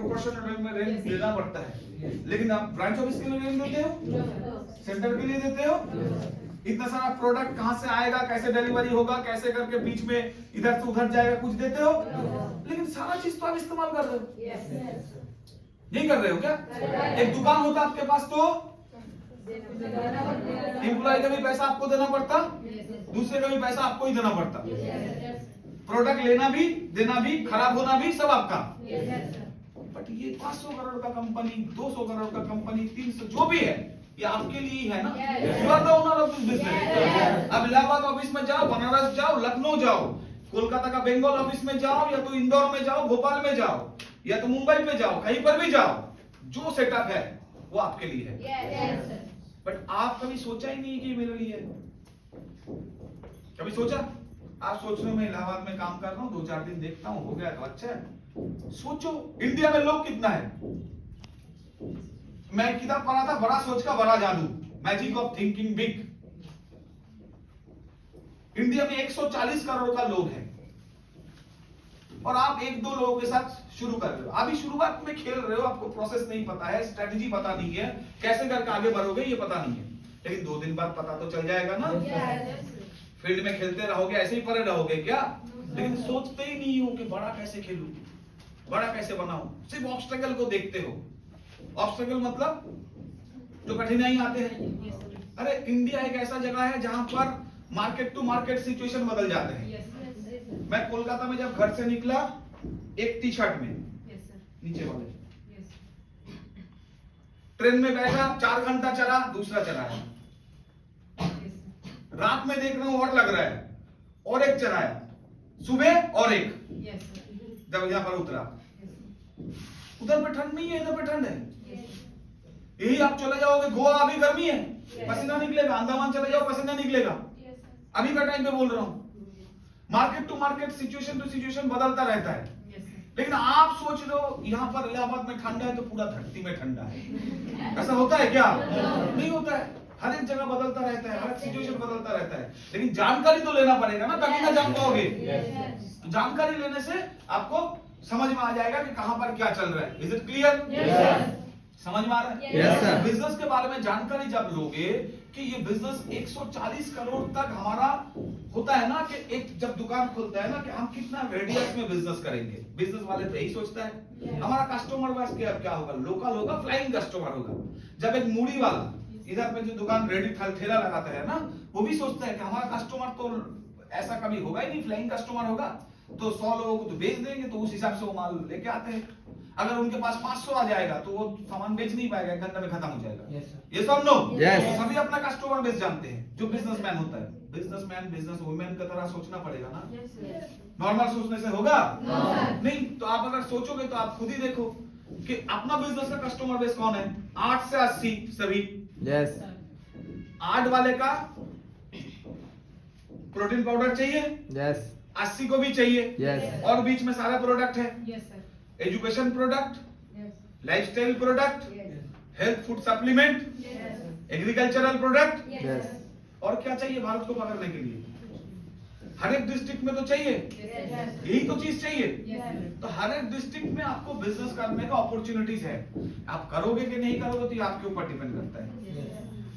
Proportional में rent देना पड़ता है, लेकिन आप ब्रांच ऑफिस के लिए रेंट देते हो, सेंटर के लिए देते हो। इतना सारा प्रोडक्ट कहां से आएगा, कैसे डिलीवरी होगा, कैसे करके बीच में इधर से उधर जाएगा, कुछ देते हो? लेकिन सारा चीज तो आप इस्तेमाल कर रहे हो, नहीं कर रहे हो क्या? एक दुकान होता आपके पास तो एम्प्लॉय का भी पैसा आपको देना पड़ता, दूसरे का भी पैसा आपको ही देना पड़ता, प्रोडक्ट लेना भी, देना भी, खराब होना भी, सब आपका। बट ये 500 करोड़ का कंपनी, 200 करोड़ का कंपनी, 300 जो भी है, ये आपके लिए ही है ना। You are the owner of this business. अब इलाहाबाद ऑफिस में जाओ, बनारस जाओ, लखनऊ जाओ, कोलकाता का बंगाल ऑफिस में जाओ, या तो इंदौर में जाओ, भोपाल में जाओ, या तो मुंबई में जाओ, कहीं पर भी जाओ, जो सेटअप है वो आपके लिए है। बट आप कभी सोचा ही नहीं कि मेरे लिए है। कभी सोचा? आप सोच रहे हो मैं इलाहाबाद में काम कर रहा हूं, 2-4 दिन देखता हूं, हो गया तो अच्छा है। सोचो इंडिया में लोग कितना है। मैं किताब पढ़ा था, बड़ा सोच का बड़ा जादू, magic of thinking big. India में 140 करोड़ का लोग हैं, और आप 1-2 लोगों के साथ शुरू कर रहे हो। अभी शुरुआत में खेल रहे हो, आपको प्रोसेस नहीं पता है, स्ट्रेटेजी पता नहीं है, कैसे करके आगे बढ़ोगे ये पता नहीं है। लेकिन 2 दिन बाद पता तो चल जाएगा ना। फील्ड में खेलते रहोगे, ऐसे ही पड़े रहोगे क्या? लेकिन सोचते ही नहीं हो कि बड़ा कैसे खेलूं, बड़ा कैसे बनाऊं, सिर्फ ऑब्स्टेकल को देखते हो। ऑब्स्टेकल मतलब जो कठिनाई आते हैं। अरे इंडिया एक ऐसा जगह है जहां पर मार्केट टू मार्केट सिचुएशन बदल जाते हैं। मैं कोलकाता में जब घर से निकला एक टी शर्ट में, नीचे वाले ट्रेन में बैठा, 4 घंटा चला, दूसरा चला है। रात में देख रहा हूं और लग रहा है, और एक चलाया, सुबह और एक। जब यहां पर उतरा, उधर पे ठंड नहीं है, इधर पे ठंड है। यही आप चले जाओगे गोवा, अभी गर्मी है, पसीना निकलेगा। अंडमान चले जाओ, पसीना निकलेगा। अभी का टाइम पे बोल रहा हूं। Market to market, situation to situation बदलता रहता है। लेकिन आप सोच रहे हो यहाँ पर इलाहाबाद में ठंडा है तो पूरा धरती में ठंडा है। ऐसा होता है क्या? नहीं होता है। हर एक जगह बदलता रहता है, हर एक सिचुएशन बदलता रहता है। लेकिन जानकारी तो लेना पड़ेगा ना, तभी ना जान पाओगे। जानकारी लेने से आपको समझ में आ जाएगा कि कहां पर क्या चल रहा है। Is it clear? समझ में आ रहा है? बिजनेस के बारे में जानकारी जब लोगे कि ये बिजनेस 140 करोड़ तक हमारा होता है ना, कि एक जब दुकान खुलता है ना, कि हम कितना रेडियस में बिजनेस करेंगे। बिजनेस वाले तो यही सोचता है हमारा कस्टमर बस क्या होगा, लोकल होगा, फ्लाइंग कस्टमर होगा। जब एक मूड़ी वाला इधर पे जो दुकान रेडी ठेला लगाता है ना, वो भी सोचता है कि हमारा कस्टमर तो ऐसा कभी होगा ही नहीं, फ्लाइंग कस्टमर होगा, तो 100 लोगों को तो बेच देंगे, तो उस हिसाब से वो माल लेके आते हैं। अगर उनके पास 500 आ जाएगा तो वो सामान बेच नहीं पाएगा, एक घंटे में खत्म हो जाएगा। ये सब नो, सभी अपना कस्टमर बेस जानते हैं। जो बिजनेसमैन होता है, बिजनेसमैन बिजनेस वुमेन की तरह सोचना पड़ेगा ना। नॉर्मल सोचने से होगा नहीं। तो आप अगर सोचोगे तो आप खुद ही देखो कि अपना बिजनेस का कस्टमर बेस कौन है। 8 से 80 सभी। 8 वाले का प्रोटीन पाउडर चाहिए, 80 को भी चाहिए, और बीच में सारा प्रोडक्ट है। Education product, lifestyle product, health food supplement, agricultural product, और क्या चाहिए भारत को पकड़ने के लिए? हर एक डिस्ट्रिक्ट में तो चाहिए, यही तो चीज चाहिए। तो हर एक डिस्ट्रिक्ट में आपको बिजनेस करने का अपॉर्चुनिटीज है। आप करोगे कि नहीं करोगे तो ये आपके ऊपर डिपेंड करता है।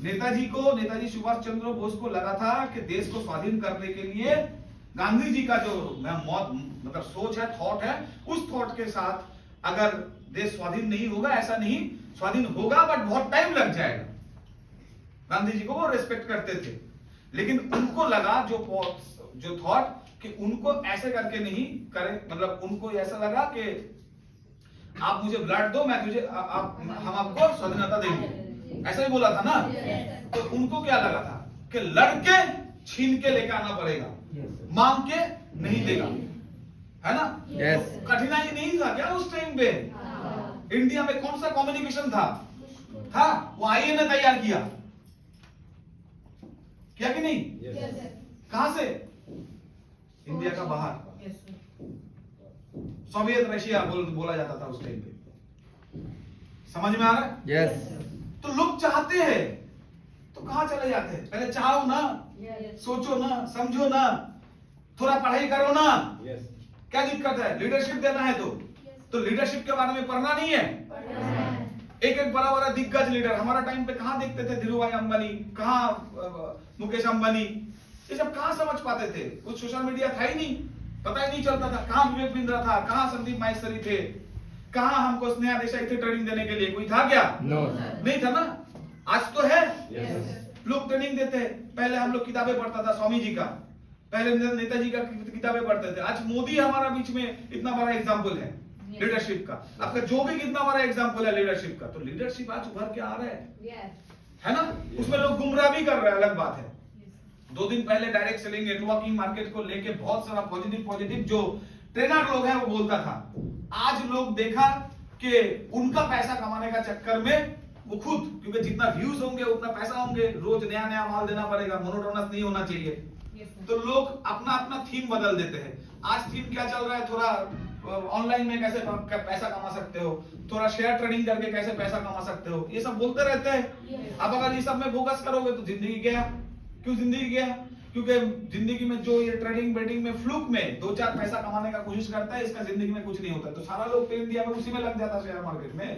नेताजी सुभाष चंद्र बोस को लगा था कि देश को स्वाधीन करने के लिए गांधी जी का जो मतलब सोच है, थॉट है, उस थॉट के साथ अगर देश स्वाधीन नहीं होगा, ऐसा नहीं, स्वाधीन होगा बट बहुत टाइम लग जाएगा। गांधी जी को वो रेस्पेक्ट करते थे, लेकिन उनको लगा जो थॉट कि उनको ऐसे करके नहीं करे, मतलब उनको ऐसा लगा कि आप मुझे ब्लड दो, मैं तुझे हम आपको स्वाधीनता देंगे, ऐसा ही बोला था ना। तो उनको क्या लगा था कि लड़के छीन के लेकर आना पड़ेगा, मांग के नहीं देगा, है ना। तो कठिनाई नहीं था क्या उस टाइम पे? इंडिया में कौन सा कम्युनिकेशन था वो आईए ने तैयार किया कि नहीं? कहां से? इंडिया का बाहर, सोवियत रशिया बोला जाता था उस टाइम पे। समझ में आ रहा है? तो लोग चाहते हैं तो कहां चले जाते हैं? पहले चाहो ना, सोचो ना, समझो ना, थोड़ा पढ़ाई करो ना। क्या दिक्कत है? लीडरशिप देना है तो तो लीडरशिप के बारे में पढ़ना नहीं है। एक एक बड़ा बड़ा दिग्गज लीडर हमारा टाइम पे कहां देखते थे, धीरूभाई अंबानी, कहां मुकेश अंबानी, ये सब कहां समझ पाते थे? कुछ सोशल मीडिया था ही नहीं, पता ही नहीं चलता था कहां विवेक बिंद्रा था, कहां संदीप माहेश्वरी थे, कहां हमको स्नेहा देसाई थे ट्रेनिंग देने के लिए, कोई था क्या? नहीं था ना। आज तो है, लोग ट्रेनिंग देते हैं। पहले हम लोग किताबें पढ़ता था स्वामी जी का, पहले नेताजी का किताबें पढ़ते थे। आज मोदी हमारा बीच में इतना बड़ा एग्जाम्पल है लीडरशिप का, आपका जो भी कितना बड़ा एग्जाम्पल है लीडरशिप का। तो लीडरशिप आज उभर के आ रहा है ना। उसमें लोग गुमराह भी कर रहे हैं, अलग बात है। 2 दिन पहले डायरेक्ट सेलिंग नेटवर्किंग मार्केट को लेके बहुत सारा पॉजिटिव जो ट्रेनर लोग हैं वो बोलता था। आज लोग देखा कि उनका पैसा कमाने का चक्कर में वो खुद, क्योंकि जितना व्यूज होंगे उतना पैसा होंगे, रोज नया नया माल देना पड़ेगा, मोनोटोनस नहीं होना चाहिए। तो लोग अपना अपना थीम बदल देते हैं। आज थीम क्या चल रहा है, थोड़ा ऑनलाइन में कैसे पैसा कमा सकते हो, थोड़ा शेयर ट्रेडिंग करके कैसे पैसा कमा सकते हो, ये सब बोलते रहते हैं। अब अगर ये सब में फोकस करोगे तो जिंदगी गया। क्यों जिंदगी गया? क्योंकि जिंदगी में जो ये ट्रेडिंग बेटिंग में फ्लूक में 2-4 पैसा कमाने का कोशिश करता है, इसका जिंदगी में कुछ नहीं होता। तो सारा लोग इंडिया में उसी में लग जाता शेयर मार्केट में।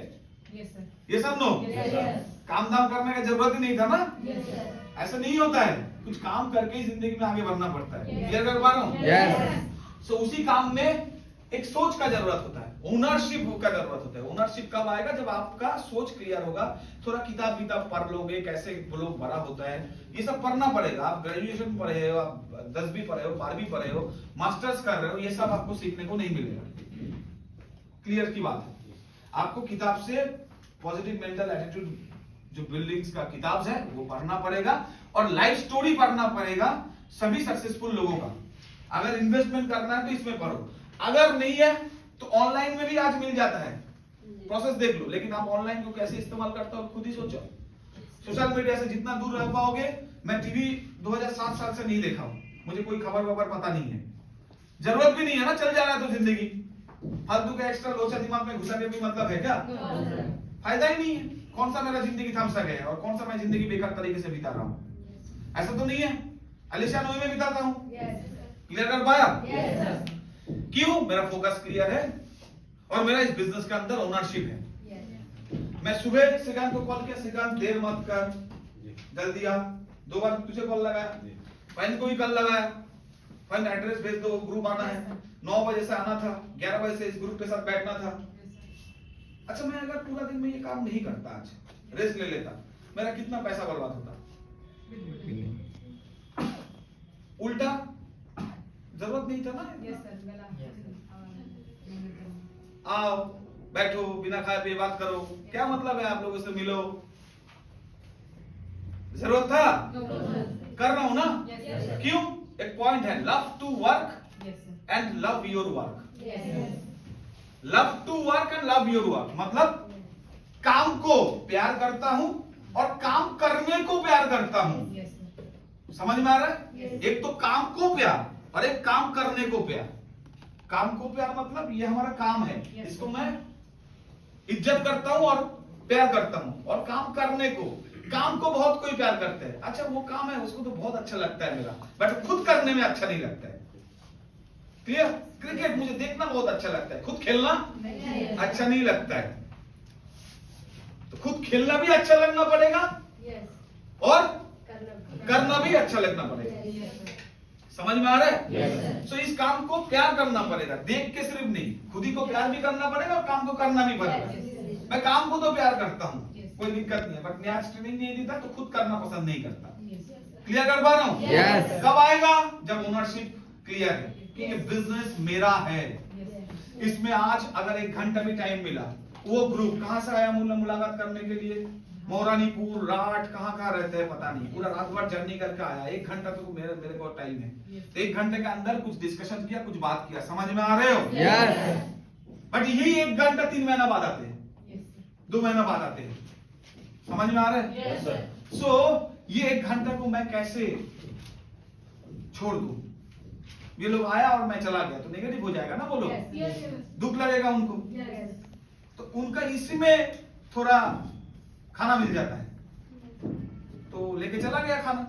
ये सब नो काम धाम करने की जरूरत ही नहीं था ना। ऐसा नहीं होता है, कुछ काम करके ही जिंदगी में आगे बढ़ना पड़ता है। क्लियर कर पा रहा हूं? सो उसी काम में एक सोच का जरूरत होता है, ओनरशिप का जरूरत होता है। ओनरशिप कब आएगा? जब आपका सोच क्लियर होगा। थोड़ा किताब पढ़ लोगे, कैसे लोग बड़ा होता है, ये सब पढ़ना पड़ेगा। आप ग्रेजुएशन पढ़े हो, आप 10वीं पढ़े हो, 12वीं पढ़े हो, मास्टर्स कर रहे हो, ये सब आपको सीखने को नहीं मिलेगा। क्लियर की बात है। आपको किताब से पॉजिटिव मेंटल एटीट्यूड जो बिल्डिंग्स का किताब है वो पढ़ना पड़ेगा, और लाइफ स्टोरी पढ़ना पड़ेगा सभी सक्सेसफुल लोगों का। अगर इन्वेस्टमेंट करना है तो इसमें पढ़ो, अगर नहीं है तो ऑनलाइन में भी आज मिल जाता है, प्रोसेस देख लो। लेकिन आप ऑनलाइन को कैसे इस्तेमाल करते हो खुद ही सोचो। सोशल मीडिया से जितना दूर रह पाओगे, मैं टीवी 2007 साल से नहीं देखा हूं, मुझे कोई खबर पता नहीं है, जरूरत भी नहीं है ना, चल जा रहा है तो जिंदगी फालतू का एक्स्ट्रा लोचा दिमाग में घुसा के भी मतलब है क्या? फायदा ही नहीं है। कौन सा मेरा जिंदगी थम सके है और कौन सा मैं जिंदगी बेकार तरीके से बिता रहा हूं? ऐसा तो नहीं है, अलीशान वे में बिताता हूं। क्लियर कर पाया? क्यों? मेरा फोकस क्लियर है और मेरा इस बिजनेस के अंदर ओनरशिप है। मैं सुबह श्रीकांत को कॉल किया, श्रीकांत देर मत कर, जल्दी आ। 2 बार तुझे कॉल लगाया, फैन को भी कल लगाया, फैन एड्रेस भेज दो, ग्रुप आना है, 9 बजे से आना था, 11 बजे से इस ग्रुप के साथ बैठना था। अच्छा, मैं अगर पूरा दिन में ये काम नहीं करता, आज रेस्ट ले लेता, मेरा कितना पैसा बर्बाद होता? उल्टा जरूरत नहीं था ना। आओ बैठो, बिना खाए पिए बात करो, क्या मतलब है आप लोगों से मिलो? जरूरत था? कर रहा हूं ना। क्यों? एक पॉइंट है, love to work and love your work. Love to work and love your work मतलब काम को प्यार करता हूं और काम करने को प्यार करता हूं। समझ में आ रहा है? एक तो काम को प्यार और एक काम करने को प्यार। काम को प्यार मतलब ये हमारा काम है, इसको मैं इज्जत करता हूं और प्यार करता हूं। और काम करने को, काम को बहुत कोई प्यार करते हैं, अच्छा वो काम है उसको तो बहुत अच्छा लगता है मेरा, बट खुद करने में अच्छा नहीं लगता है। क्लियर? क्रिकेट मुझे देखना बहुत अच्छा लगता है, खुद खेलना अच्छा नहीं लगता है। तो खुद खेलना भी अच्छा लगना पड़ेगा और करना भी अच्छा लगना पड़ेगा। समझ में आ रहा है? सो इस काम को प्यार करना पड़ेगा, देख के सिर्फ नहीं, खुद ही को प्यार भी करना पड़ेगा और काम को करना भी पड़ेगा। मैं काम को तो प्यार करता हूं, कोई दिक्कत नहीं है, बट मैं आज ट्रेनिंग नहीं देता तो खुद करना पसंद नहीं करता। क्लियर कर पा रहा हूं? कब आएगा? जब ओनरशिप क्लियर है कि ये बिजनेस मेरा है। इसमें आज अगर 1 घंटा भी टाइम मिला, वो ग्रुप कहां से आया मुलाकात करने के लिए? मोरानीपुर, राट, कहां रहते हैं पता नहीं, पूरा रात भर जर्नी करके आया। 1 घंटा तो मेरे को टाइम है, तो 1 घंटे के अंदर कुछ डिस्कशन किया, कुछ बात किया। समझ में आ रहे हो? बट यही 1 घंटा 3 महीना बाद आते हैं, 2 महीना बाद आते हैं। समझ में आ रहा है? सो ये 1 घंटा को मैं कैसे छोड़ दूं? ये लोग आया और मैं चला गया तो नेगेटिव हो जाएगा ना, वो लोग दुख लगेगा उनको। तो उनका इसी में थोड़ा खाना मिल जाता है, तो लेके चला गया खाना,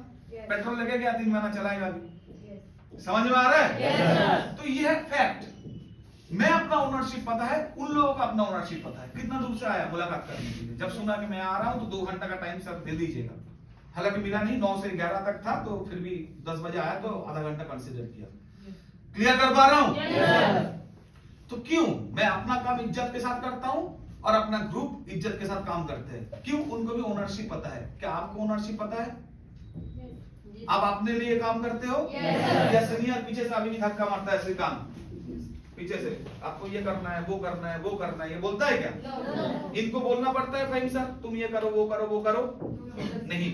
पेट्रोल लेके गया, 3 महीना चलाएगा भी। समझ में आ रहा है? तो ये है फैक्ट। मैं अपना ओनरशिप पता है, उन लोगों का अपना ओनरशिप पता है। कितना दूर से आया मुलाकात करने के लिए, जब सुना कि मैं आ रहा हूं तो 2 घंटा का टाइम सर दे दीजिएगा। हालांकि मिला नहीं, 9 से 11 तक था, तो फिर भी 10 बजे आया तो आधा घंटा कंसिडर किया। क्लियर कर पा रहा हूं? तो क्यों मैं अपना काम इज्जत के साथ करता हूं और अपना ग्रुप इज्जत के साथ काम करते हैं? क्यों? उनको भी ओनरशिप पता है। क्या आपको ओनरशिप पता है? आप अपने लिए काम करते हो या सीनियर पीछे से अभी भी धक्का मारता है श्रीकांत पीछे से, आपको ये करना है, वो करना है, वो करना है, ये बोलता है क्या? इनको बोलना पड़ता है फहीम सर तुम ये करो, वो करो, वो करो? नहीं,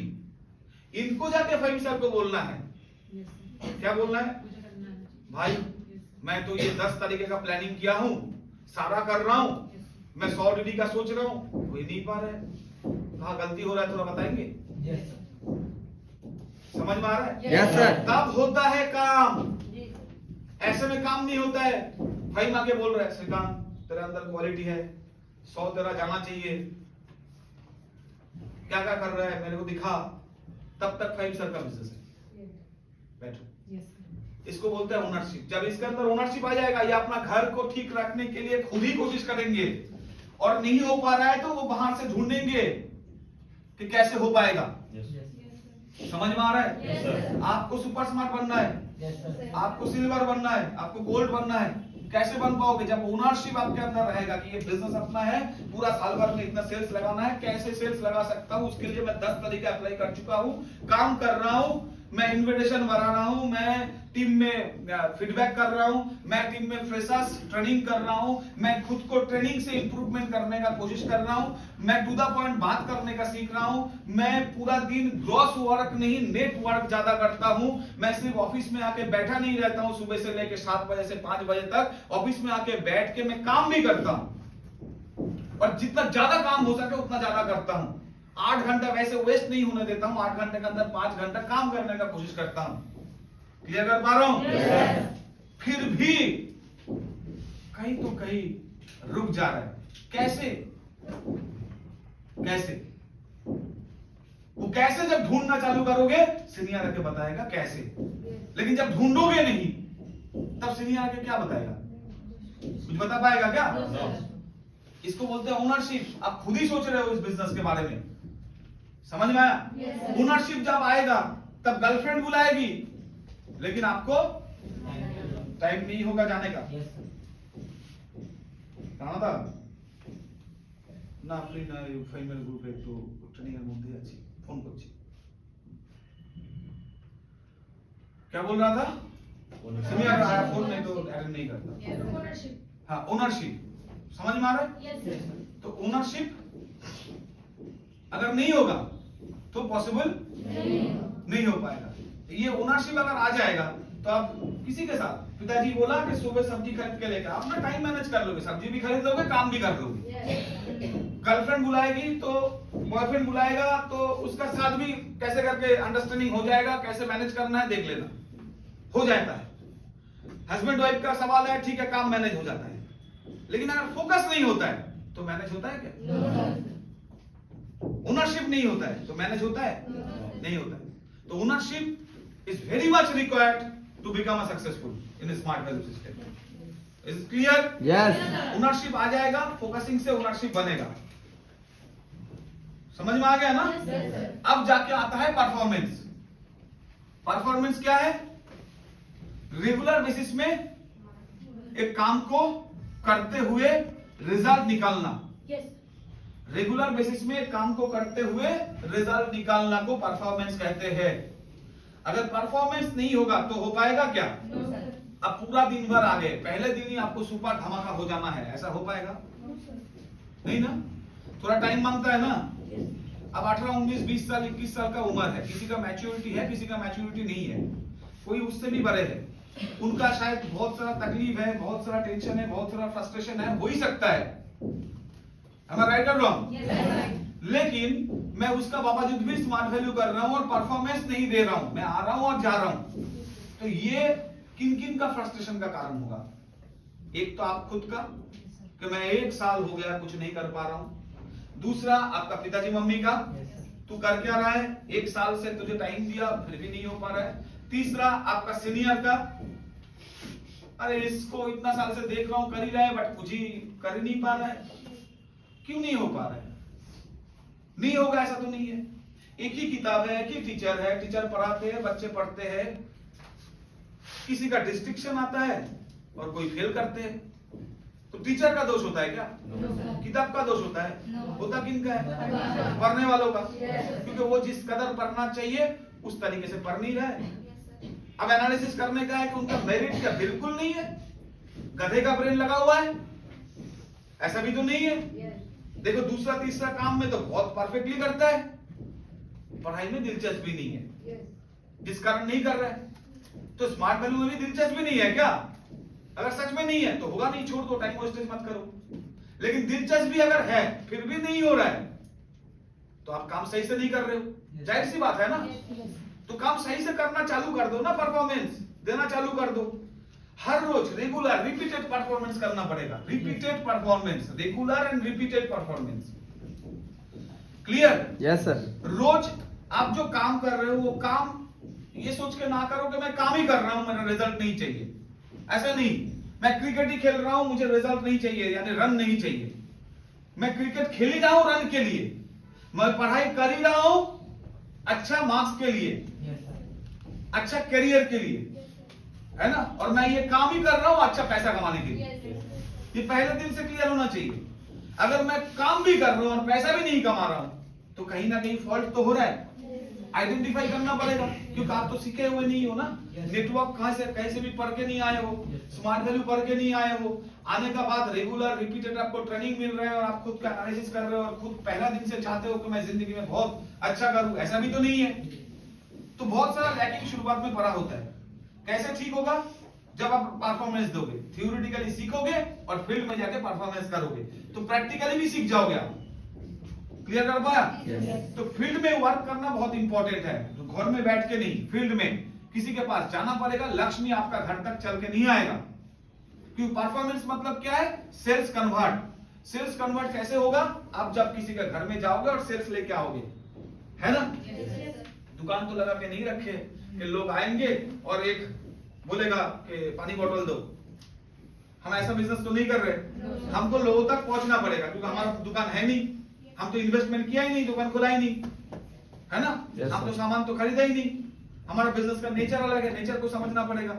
इनको जाके फहीम सर को बोलना है। क्या बोलना है? भाई मैं तो ये 10 तरीके का प्लानिंग किया हूं, सारा कर रहा हूं, मैं 100 डिग्री का सोच रहा हूं, कोई नहीं पा रहा है, कहां गलती हो रहा है थोड़ा बताएंगे? समझ में आ रहा है? Yes sir. तब होता है काम, ऐसे में काम नहीं होता है। भाई आके बोल रहा है श्रीकांत तेरे अंदर क्वालिटी है, 100 तेरा जाना चाहिए, क्या क्या कर रहा है मेरे को दिखा, तब तक फहीम सर का बिजनेस है। बैठो, इसको बोलते हैं ओनरशिप। जब इसके अंदर ओनरशिप आ जाएगा, ये अपना घर को ठीक रखने के लिए खुद ही कोशिश करेंगे, और नहीं हो पा रहा है तो वो बाहर से ढूंढेंगे कि कैसे हो पाएगा। समझ में आ रहा है? आपको सुपर स्मार्ट बनना है, आपको सिल्वर बनना है, आपको गोल्ड बनना है। कैसे बन पाओगे? जब ओनरशिप आपके अंदर रहेगा कि ये बिजनेस अपना है, पूरा साल भर में इतना सेल्स लगाना है, कैसे सेल्स लगा सकता हूं, उसके लिए मैं 10 तरीके अप्लाई कर चुका हूं, काम कर रहा हूं, मैं इन्विटेशन बना रहा हूं, मैं टीम में फीडबैक कर रहा हूं, मैं टीम में फ्रेशर्स ट्रेनिंग कर रहा हूं, मैं खुद को ट्रेनिंग से इंप्रूवमेंट करने का कोशिश कर रहा हूं, मैं टू द पॉइंट बात करने का सीख रहा हूं, मैं पूरा दिन ग्रॉस वर्क नहीं नेट वर्क ज्यादा करता हूं, मैं सिर्फ ऑफिस में आके बैठा नहीं रहता हूं, सुबह से लेकर 7 बजे से 5 बजे तक ऑफिस में आके बैठ के मैं काम भी करता हूं, और जितना ज्यादा काम हो सके उतना ज्यादा करता हूं। 8 घंटा वैसे वेस्ट नहीं होने देता हूं, 8 घंटे के अंदर 5 घंटा काम करने का कोशिश करता हूं। क्लियर कर पा रहा हूं? फिर भी कहीं तो कहीं रुक जा रहा है। कैसे? कैसे? वो कैसे जब ढूंढना चालू करोगे, सीनियर आके बताएगा कैसे। लेकिन जब ढूंढोगे नहीं, तब सीनियर आके क्या बताएगा? कुछ बता पाएगा क्या? इसको बोलते हैं ओनरशिप। आप खुद ही सोच रहे हो इस बिजनेस के बारे में। समझ में आया? ओनरशिप जब आएगा तब गर्लफ्रेंड बुलाएगी, लेकिन आपको टाइम नहीं होगा जाने का। कहां था ना আপনি না ফাইনাল গ্রুপে একটু ট্রেনিং এর মধ্যে আছি, ফোন করছি। क्या बोल रहा था? सीनियर आया फोन, नहीं तो अटेंड नहीं करता। ओनरशिप, हाँ ओनरशिप। समझ में आ रहा है? तो ओनरशिप अगर नहीं होगा तो पॉसिबल नहीं हो पाएगा। ये ओनरशिप अगर आ जाएगा तो आप किसी के साथ, पिताजी बोला कि सुबह सब्जी खरीद के लेकर, अपना टाइम मैनेज कर लोगे, सब्जी भी खरीद लोगे, काम भी कर लोगे। गर्लफ्रेंड बुलाएगी तो बॉयफ्रेंड बुलाएगा तो उसका साथ भी कैसे करके अंडरस्टैंडिंग हो जाएगा, कैसे मैनेज करना है देख लेना, हो जाता है। हस्बैंड वाइफ का सवाल है, ठीक है काम मैनेज हो जाता है। लेकिन अगर फोकस नहीं होता है तो मैनेज होता है क्या? ओनरशिप नहीं होता है तो मैनेज होता है? नहीं होता है। तो ownership is very much required to become a successful in smart value system. Is clear? Yes. Ownership आ जाएगा, फोकसिंग से ओनरशिप बनेगा। समझ में आ गया ना? अब जाके आता है परफॉर्मेंस। परफॉर्मेंस क्या है? रेगुलर बेसिस में एक काम को करते हुए रिजल्ट निकालना। रेगुलर बेसिस में काम को करते हुए रिजल्ट निकालना को परफॉर्मेंस कहते हैं। अगर परफॉर्मेंस नहीं होगा तो हो पाएगा क्या? अब पूरा दिन भर आ गए, पहले दिन ही आपको सुपर धमाका हो जाना है, ऐसा हो पाएगा? नहीं ना, थोड़ा टाइम मांगता है ना। अब 18, 19, 20 साल 21 साल का उम्र है, किसी का मैच्योरिटी है, किसी का मैच्योरिटी नहीं है, कोई उससे भी बड़े है, उनका शायद बहुत सारा तकलीफ है, बहुत सारा टेंशन है, बहुत सारा फ्रस्ट्रेशन है, हो ही सकता है। Am I right or wrong? लेकिन मैं उसका बावजूद भी स्मार्ट वैल्यू कर रहा हूं और परफॉर्मेंस नहीं दे रहा हूं, मैं आ रहा हूं और जा रहा हूं, तो ये किन किन का फ्रस्ट्रेशन का कारण होगा? एक तो आप खुद का कि मैं 1 साल हो गया कुछ नहीं कर पा रहा हूं। दूसरा आपका पिताजी मम्मी का, तू कर क्या रहा है, 1 साल से तुझे टाइम दिया फिर भी नहीं हो पा रहा है। तीसरा आपका सीनियर का, अरे इसको इतना साल से देख रहा हूं, कर ही रहा है, बट कुछ ही कर ही नहीं पा रहा है। क्यों नहीं हो पा रहा है? नहीं होगा ऐसा तो नहीं है। एक ही किताब है, एक ही टीचर है, टीचर पढ़ाते हैं, बच्चे पढ़ते हैं, किसी का डिस्टिंक्शन आता है और कोई फेल करते हैं। तो टीचर का दोष होता है क्या? किताब का दोष होता है? होता किनका है? पढ़ने वालों का, क्योंकि वो जिस कदर पढ़ना चाहिए उस तरीके से पढ़ नहीं रहा है। अब एनालिसिस करने का है कि उनका मेरिट क्या बिल्कुल नहीं है, गधे का ब्रेन लगा हुआ है, ऐसा भी तो नहीं है। देखो दूसरा तीसरा काम में तो बहुत परफेक्टली करता है, पढ़ाई में दिलचस्पी नहीं है, जिस कारण नहीं कर रहा है। तो स्मार्ट वैल्यू में भी दिलचस्पी नहीं है क्या? अगर सच में नहीं है तो होगा नहीं, छोड़ दो, टाइम वेस्टेज मत करो। लेकिन दिलचस्पी अगर है फिर भी नहीं हो रहा है तो आप काम सही से नहीं कर रहे हो, जाहिर सी बात है ना। तो काम सही से करना चालू कर दो ना, परफॉर्मेंस देना चालू कर दो। हर रोज रेगुलर रिपीटेड परफॉर्मेंस करना पड़ेगा, repeated performance, regular and repeated performance. Clear? Yes sir. रोज आप जो काम कर रहे हो वो काम ये सोच के ना करो कि मैं काम ही कर रहा हूं, मेरा रिजल्ट नहीं चाहिए। ऐसा नहीं, मैं क्रिकेट ही खेल रहा हूं, मुझे रिजल्ट नहीं चाहिए, यानी रन नहीं चाहिए। मैं क्रिकेट खेल ही रहा हूं रन के लिए, मैं पढ़ाई कर ही रहा हूं अच्छा मार्क्स के लिए, अच्छा करियर के लिए, है ना, और मैं ये काम ही कर रहा हूं अच्छा पैसा कमाने के लिए। ये पहले दिन से क्लियर होना चाहिए। अगर मैं काम भी कर रहा हूं और पैसा भी नहीं कमा रहा हूं तो कहीं ना कहीं फॉल्ट तो हो रहा है, आइडेंटिफाई करना पड़ेगा, क्योंकि आप तो सीखे हुए नहीं हो ना। नेटवर्क कहां से कैसे भी पढ़ के नहीं आए हो, स्मार्ट वैल्यू पढ़ के नहीं आए हो। आने का बाद रेगुलर रिपीटेड आपको ट्रेनिंग मिल रहा है और आप खुद का एनालिसिस कर रहे हो और खुद पहला दिन से चाहते हो कि मैं जिंदगी में बहुत अच्छा करूं, ऐसा भी तो नहीं है। तो बहुत सारा लैकिंग शुरुआत में पड़ा होता है। कैसे ठीक होगा? जब आप परफॉर्मेंस दोगे, थ्योरेटिकली सीखोगे और फील्ड में जाके परफॉर्मेंस करोगे तो प्रैक्टिकली भी सीख जाओगे आप। क्लियर कर पाया? तो फील्ड में वर्क करना बहुत इंपॉर्टेंट है, तो घर में बैठ के नहीं, फील्ड में किसी के पास जाना पड़ेगा। लक्ष्मी आपका घर तक चल के नहीं आएगा, क्योंकि परफॉर्मेंस मतलब क्या है? Sales convert. सेल्स कन्वर्ट कैसे होगा? आप जब किसी के घर में जाओगे और सेल्स लेके आओगे, है ना। दुकान तो लगा के नहीं रखे कि लोग आएंगे और एक बोलेगा कि पानी बोतल दो। हम ऐसा बिजनेस तो नहीं कर रहे। हमको लोगों तक पहुंचना पड़ेगा, क्योंकि हमारा दुकान है नहीं, हम तो इन्वेस्टमेंट किया ही नहीं, दुकान खोला ही नहीं, है ना। हम तो सामान तो खरीदा ही नहीं। हमारा बिजनेस का नेचर अलग है, नेचर को समझना पड़ेगा।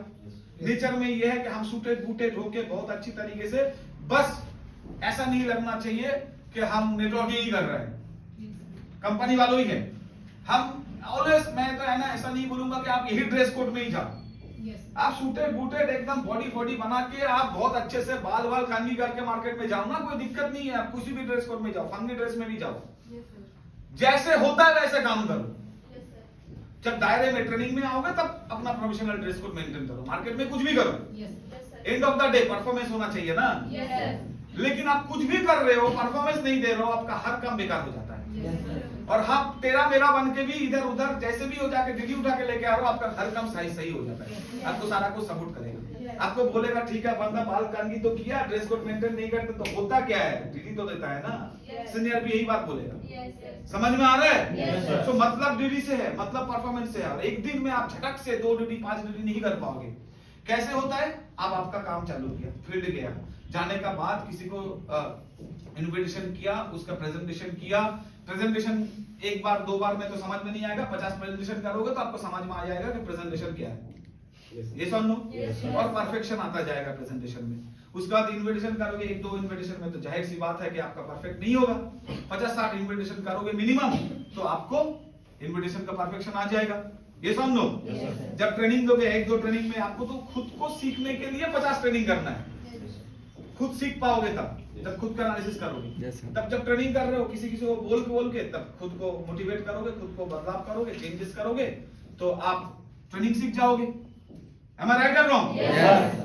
नेचर में यह है कि हम सूटेड बूटेड होके बहुत अच्छी तरीके से, बस ऐसा नहीं लगना चाहिए कि हम नेटवर्किंग ही कर रहे हैं, कंपनी वालों ही है हम। ऑलवेज मैं तो है ना ऐसा नहीं बोलूंगा कि आप यही ड्रेस कोड में ही जाओ। आप सूटेड बूटेड एकदम बॉडी बना के आप बहुत अच्छे से बाल वाल कंघी करके मार्केट में जाओ ना, कोई दिक्कत नहीं है। आप किसी भी ड्रेस कोड में जाओ, फंगी ड्रेस में भी जाओ, जैसे होता है वैसे काम करो। जब दायरे में ट्रेनिंग में आओगे तब अपना प्रोफेशनल ड्रेस कोड मेंटेन करो, मार्केट में कुछ भी करो। End of the day performance होना चाहिए ना। लेकिन आप कुछ भी कर रहे हो, परफॉर्मेंस नहीं दे रहे हो, आपका हर काम बेकार हो जाता है। और हम तेरा मेरा बन के भी इधर उधर जैसे भी हो जाके डिग्री उठा के लेके आ रहे हो, आपका हर काम सही हो जाता है। आपको सारा कुछ सपोर्ट करेगा, आपको बोलेगा ठीक है बंदा बाल कंघी तो किया, ड्रेस कोड मेंटेन नहीं करते तो होता क्या है, डिग्री तो देता है ना। सीनियर भी यही बात बोलेगा। समझ में आ रहा है? तो मतलब डिग्री से है, मतलब परफॉर्मेंस से है। और एक दिन में आप झटक से 2 डिग्री 5 डिग्री नहीं कर पाओगे। कैसे होता है? आप आपका काम चालू किया, फील्ड गया, जाने का बाद किसी को इन्विटेशन किया, उसका प्रेजेंटेशन किया। प्रेजेंटेशन एक बार 2 बार में तो समझ में नहीं आएगा, 50 प्रेजेंटेशन करोगे तो आपको समझ में आ जाएगा कि प्रेजेंटेशन क्या है। ये सुन लो, और परफेक्शन आता जाएगा प्रेजेंटेशन में। उसके बाद इन्विटेशन करोगे 1-2 इन्विटेशन में तो जाहिर सी बात है कि आपका परफेक्ट नहीं होगा। 50-60 इन्विटेशन करोगे मिनिमम तो आपको इन्विटेशन का परफेक्शन आ जाएगा। ये सुन लो। जब ट्रेनिंग दोगे 1-2 ट्रेनिंग में, आपको तो खुद को सीखने के लिए 50 ट्रेनिंग करना है। खुद सीख पाओगे तब जब खुद का एनालिसिस करोगे। तब जब ट्रेनिंग कर रहे हो किसी को बोल के तब खुद को मोटिवेट करोगे, खुद को बदलाव करोगे, चेंजेस करोगे तो आप ट्रेनिंग सीख जाओगे। Am I right or wrong? Yes.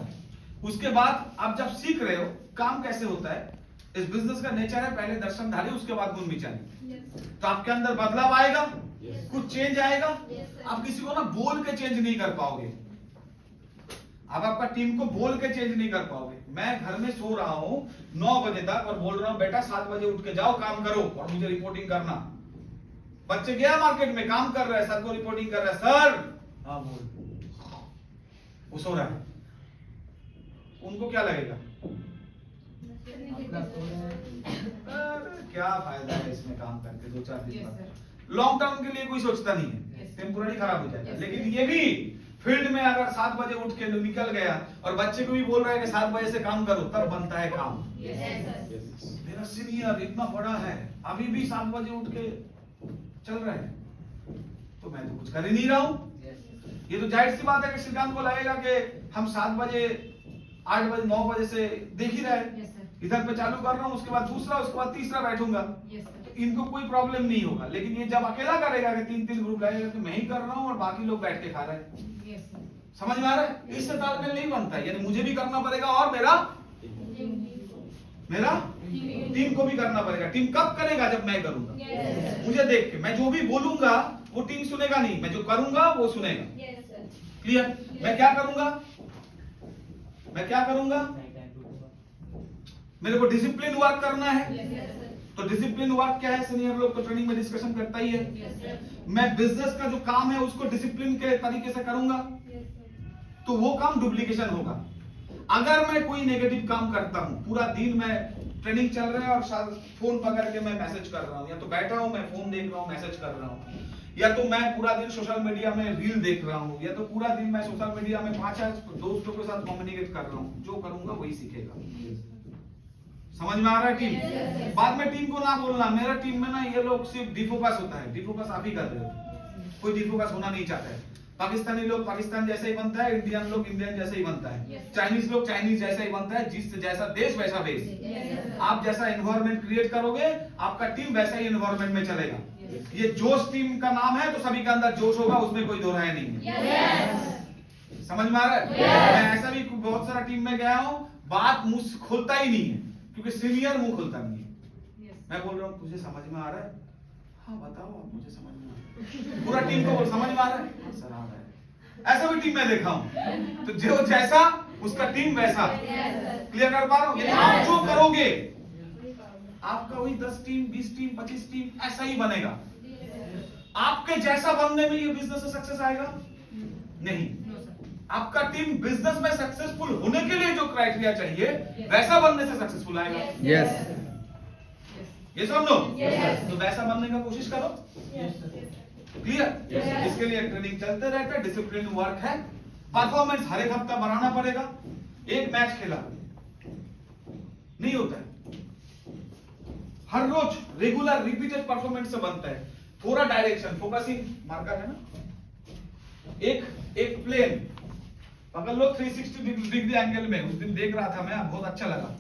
उसके बाद आप जब सीख रहे हो काम कैसे होता है, इस बिजनेस का नेचर है पहले दर्शनधारी उसके बाद गुण विचारी। तो आपके अंदर बदलाव आएगा, कुछ चेंज आएगा। आप किसी को ना बोल के चेंज नहीं कर पाओगे, आप आपका टीम को बोल के चेंज नहीं कर पाओगे। मैं घर में सो रहा हूं 9 बजे तक और बोल रहा हूं बेटा 7 बजे उठ के जाओ काम करो और मुझे रिपोर्टिंग करना। बच्चे गया मार्केट में काम कर रहा है, सर को रिपोर्टिंग कर रहा है, सर हाँ बोल, वो सो रहा है। उनको क्या लगेगा? क्या फायदा है इसमें काम करके 2-4 दिन बाद? लॉन्ग टर्म के लिए कोई सोचता नहीं है, टेम्पोररी खराब हो जाएगा। लेकिन ये भी फील्ड में अगर 7 बजे उठ के निकल गया और बच्चे को भी बोल रहा है कि 7 बजे से काम करो, तब बनता है काम। मेरा सीनियर इतना बड़ा है, अभी भी 7 बजे उठ के चल रहा है, तो मैं तो कुछ कर ही नहीं रहा हूं। ये तो जाहिर सी बात है कि श्रीकांत को लगेगा कि हम 7 बजे 8 बजे 9 बजे से देख ही रहे, इधर पे चालू कर रहा हूँ, उसके बाद दूसरा, उसके बाद तीसरा बैठूंगा, तो इनको कोई प्रॉब्लम नहीं होगा। लेकिन ये जब अकेला करेगा कि 3-3 ग्रुप लगेगा कि मैं ही कर रहा हूँ और बाकी लोग बैठ के खा रहे हैं, समझ में आ रहा है? इससे तालमेल नहीं बनता है। यानी मुझे भी करना पड़ेगा और मेरा टीम को भी करना पड़ेगा। टीम कब करेगा? जब मैं करूंगा, मुझे देख के। मैं जो भी बोलूंगा वो टीम सुनेगा नहीं, मैं जो करूंगा वो सुनेगा। क्लियर? मैं क्या करूंगा? मेरे को डिसिप्लिन वर्क करना है। तो डिसिप्लिन वर्क क्या है? सीनियर लोग तो ट्रेनिंग में डिस्कशन करता ही है। मैं बिजनेस का जो काम है उसको डिसिप्लिन के तरीके से करूंगा, तो वो काम डुप्लीकेशन होगा। अगर मैं कोई नेगेटिव काम करता हूं, पूरा दिन मैं ट्रेनिंग चल रहा है और फोन पकड़ के मैं मैसेज कर रहा हूं, या तो बैठा हूं मैं फोन देख रहा हूं, मैसेज कर रहा हूं, या तो मैं पूरा दिन सोशल मीडिया में रील देख रहा हूं, या तो पूरा दिन मैं सोशल मीडिया में 5 दोस्तों के साथ कम्युनिकेट कर रहा हूं, जो करूंगा वही सीखेगा। समझ में आ रहा है टीम? बाद में टीम को ना बोलना मेरा टीम में ना ये लोग सिर्फ डिफोकस होता है, डिफोकस आप ही कर रहे हो, कोई डिफोकस होना नहीं चाहता है। पाकिस्तानी लोग पाकिस्तान जैसा ही बनता है, इंडियन लोग इंडियन जैसा ही बनता है, चाइनीज लोग चाइनीज जैसा ही बनता है। जिस जैसा देश वैसा देश। आप जैसा एनवायरनमेंट क्रिएट करोगे, आपका टीम वैसा ही एनवायरनमेंट में चलेगा। ये जोश टीम का नाम है, तो सभी के अंदर जोश होगा, उसमें कोई दो राय नहीं है। समझ में आ रहा है? मैं ऐसा भी बहुत सारा टीम में गया हूँ, बात मुझ से खुलता ही नहीं है, क्योंकि सीनियर मुंह खुलता नहीं है। मैं बोल रहा हूँ तुझे समझ में आ रहा है? हाँ बताओ, आप मुझे समझ में आ रहा है। पूरा टीम को बोल समझ में आ रहा है? हाँ सर आ रहा है। ऐसा भी टीम में देखा हूँ, तो जो जैसा उसका टीम वैसा। क्लियर कर पा रहा हूँ? आप जो करोगे आपका वही 10 टीम 20 टीम 25 टीम ऐसा ही बनेगा। आपके जैसा बनने में ये बिजनेस सक्सेस आएगा नहीं। आपका टीम बिजनेस में सक्सेसफुल होने के लिए जो क्राइटेरिया चाहिए वैसा बनने से सक्सेसफुल आएगा। ये सब लो, तो वैसा बनने का कोशिश करो। क्लियर? इसके लिए ट्रेनिंग चलते रहता है, डिसिप्लिन वर्क है। परफॉर्मेंस हर एक हफ्ता बढ़ाना पड़ेगा। एक मैच खेला नहीं होता है, हर रोज रेगुलर रिपीटेड परफॉर्मेंस से बनता है। थोड़ा डायरेक्शन फोकसिंग मार्कर है ना, एक प्लेन पकड़ लो 360 डिग्री एंगल में। उस दिन देख रहा था मैं, बहुत अच्छा लगा।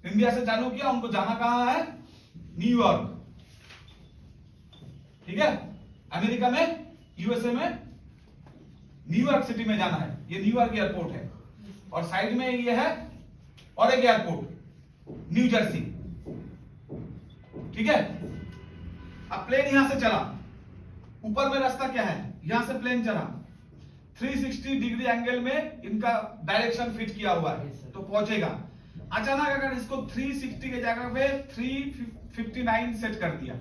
इंडिया से चालू किया, उनको जाना कहां है? न्यूयॉर्क। ठीक है? अमेरिका में, यूएसए में न्यूयॉर्क सिटी में जाना है। ये न्यूयॉर्क एयरपोर्ट है, और साइड में ये है और एक एयरपोर्ट न्यू जर्सी। ठीक है? अब प्लेन यहां से चला, ऊपर में रास्ता क्या है? यहां से प्लेन चला, 360 डिग्री एंगल में इनका डायरेक्शन फिट किया हुआ है, तो पहुंचेगा। अचानक अगर इसको 360 के जगह पे 359 सेट कर दिया,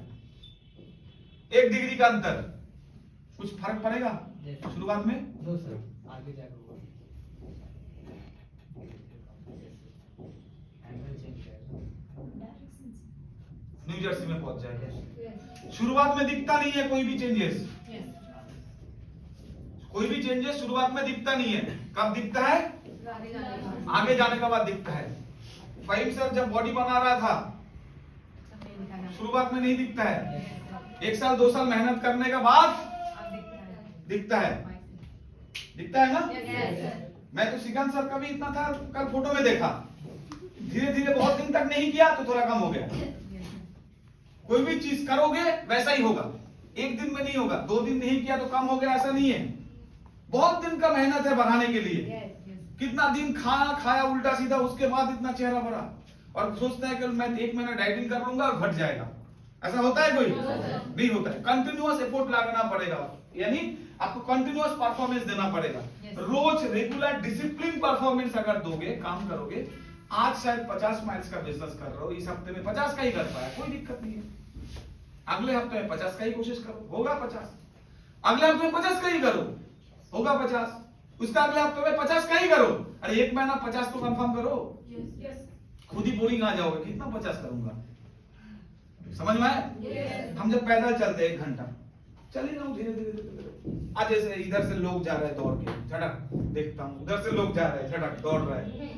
1 डिग्री का अंतर, कुछ फर्क पड़ेगा शुरुआत में? नो सर, आगे जाकर न्यू जर्सी में पहुंच जाएगा। शुरुआत में दिखता नहीं है कोई भी चेंजेस, शुरुआत में दिखता नहीं है। कब दिखता है? आगे जाने के बाद दिखता है। फाइव सर जब बॉडी बना रहा था, शुरुआत में नहीं दिखता है, 1 साल 2 साल मेहनत करने के बाद दिखता है। दिखता है ना? मैं तो श्रीकांत सर का भी इतना था, कल फोटो में देखा, धीरे धीरे बहुत दिन तक नहीं किया तो थोड़ा कम हो गया। कोई भी चीज करोगे वैसा ही होगा, एक दिन में नहीं होगा। 2 दिन नहीं किया तो कम हो गया, ऐसा नहीं है। बहुत दिन का मेहनत है बढ़ाने के लिए। कितना दिन खाया उल्टा सीधा, उसके बाद इतना चेहरा बढ़ा, और सोचता है कि मैं 1 महीना डाइटिंग कर लूंगा और घट जाएगा। ऐसा होता है? कोई नहीं होता है। कंटिन्यूअस एफर्ट लगाना पड़ेगा, यानी आपको कंटिन्यूअस परफॉर्मेंस देना पड़ेगा। रोज रेगुलर डिसिप्लिन परफॉर्मेंस अगर दोगे, काम करोगे। आज शायद 50 माइल्स का बिजनेस कर रहे हो, इस हफ्ते में 50 का ही कर पाया, कोई दिक्कत नहीं है। अगले हफ्ते में 50 का ही कोशिश करो, होगा 50। अगले हफ्ते में 50 का ही करो, होगा 50। उसका अगले हफ्ते में 50 का ही करो। अरे एक महीना 50 तो कंफर्म करो। खुद ही बोरिंग आ जाओगे, कितना 50 करूंगा। समझ में आया? हम जब पैदल चलते 1 घंटा चले जाओ धीरे धीरे। आज जैसे इधर से लोग जा रहे हैं दौड़ के, झटक देखता हूँ, उधर से लोग जा रहे हैं, झटक दौड़ रहे हैं,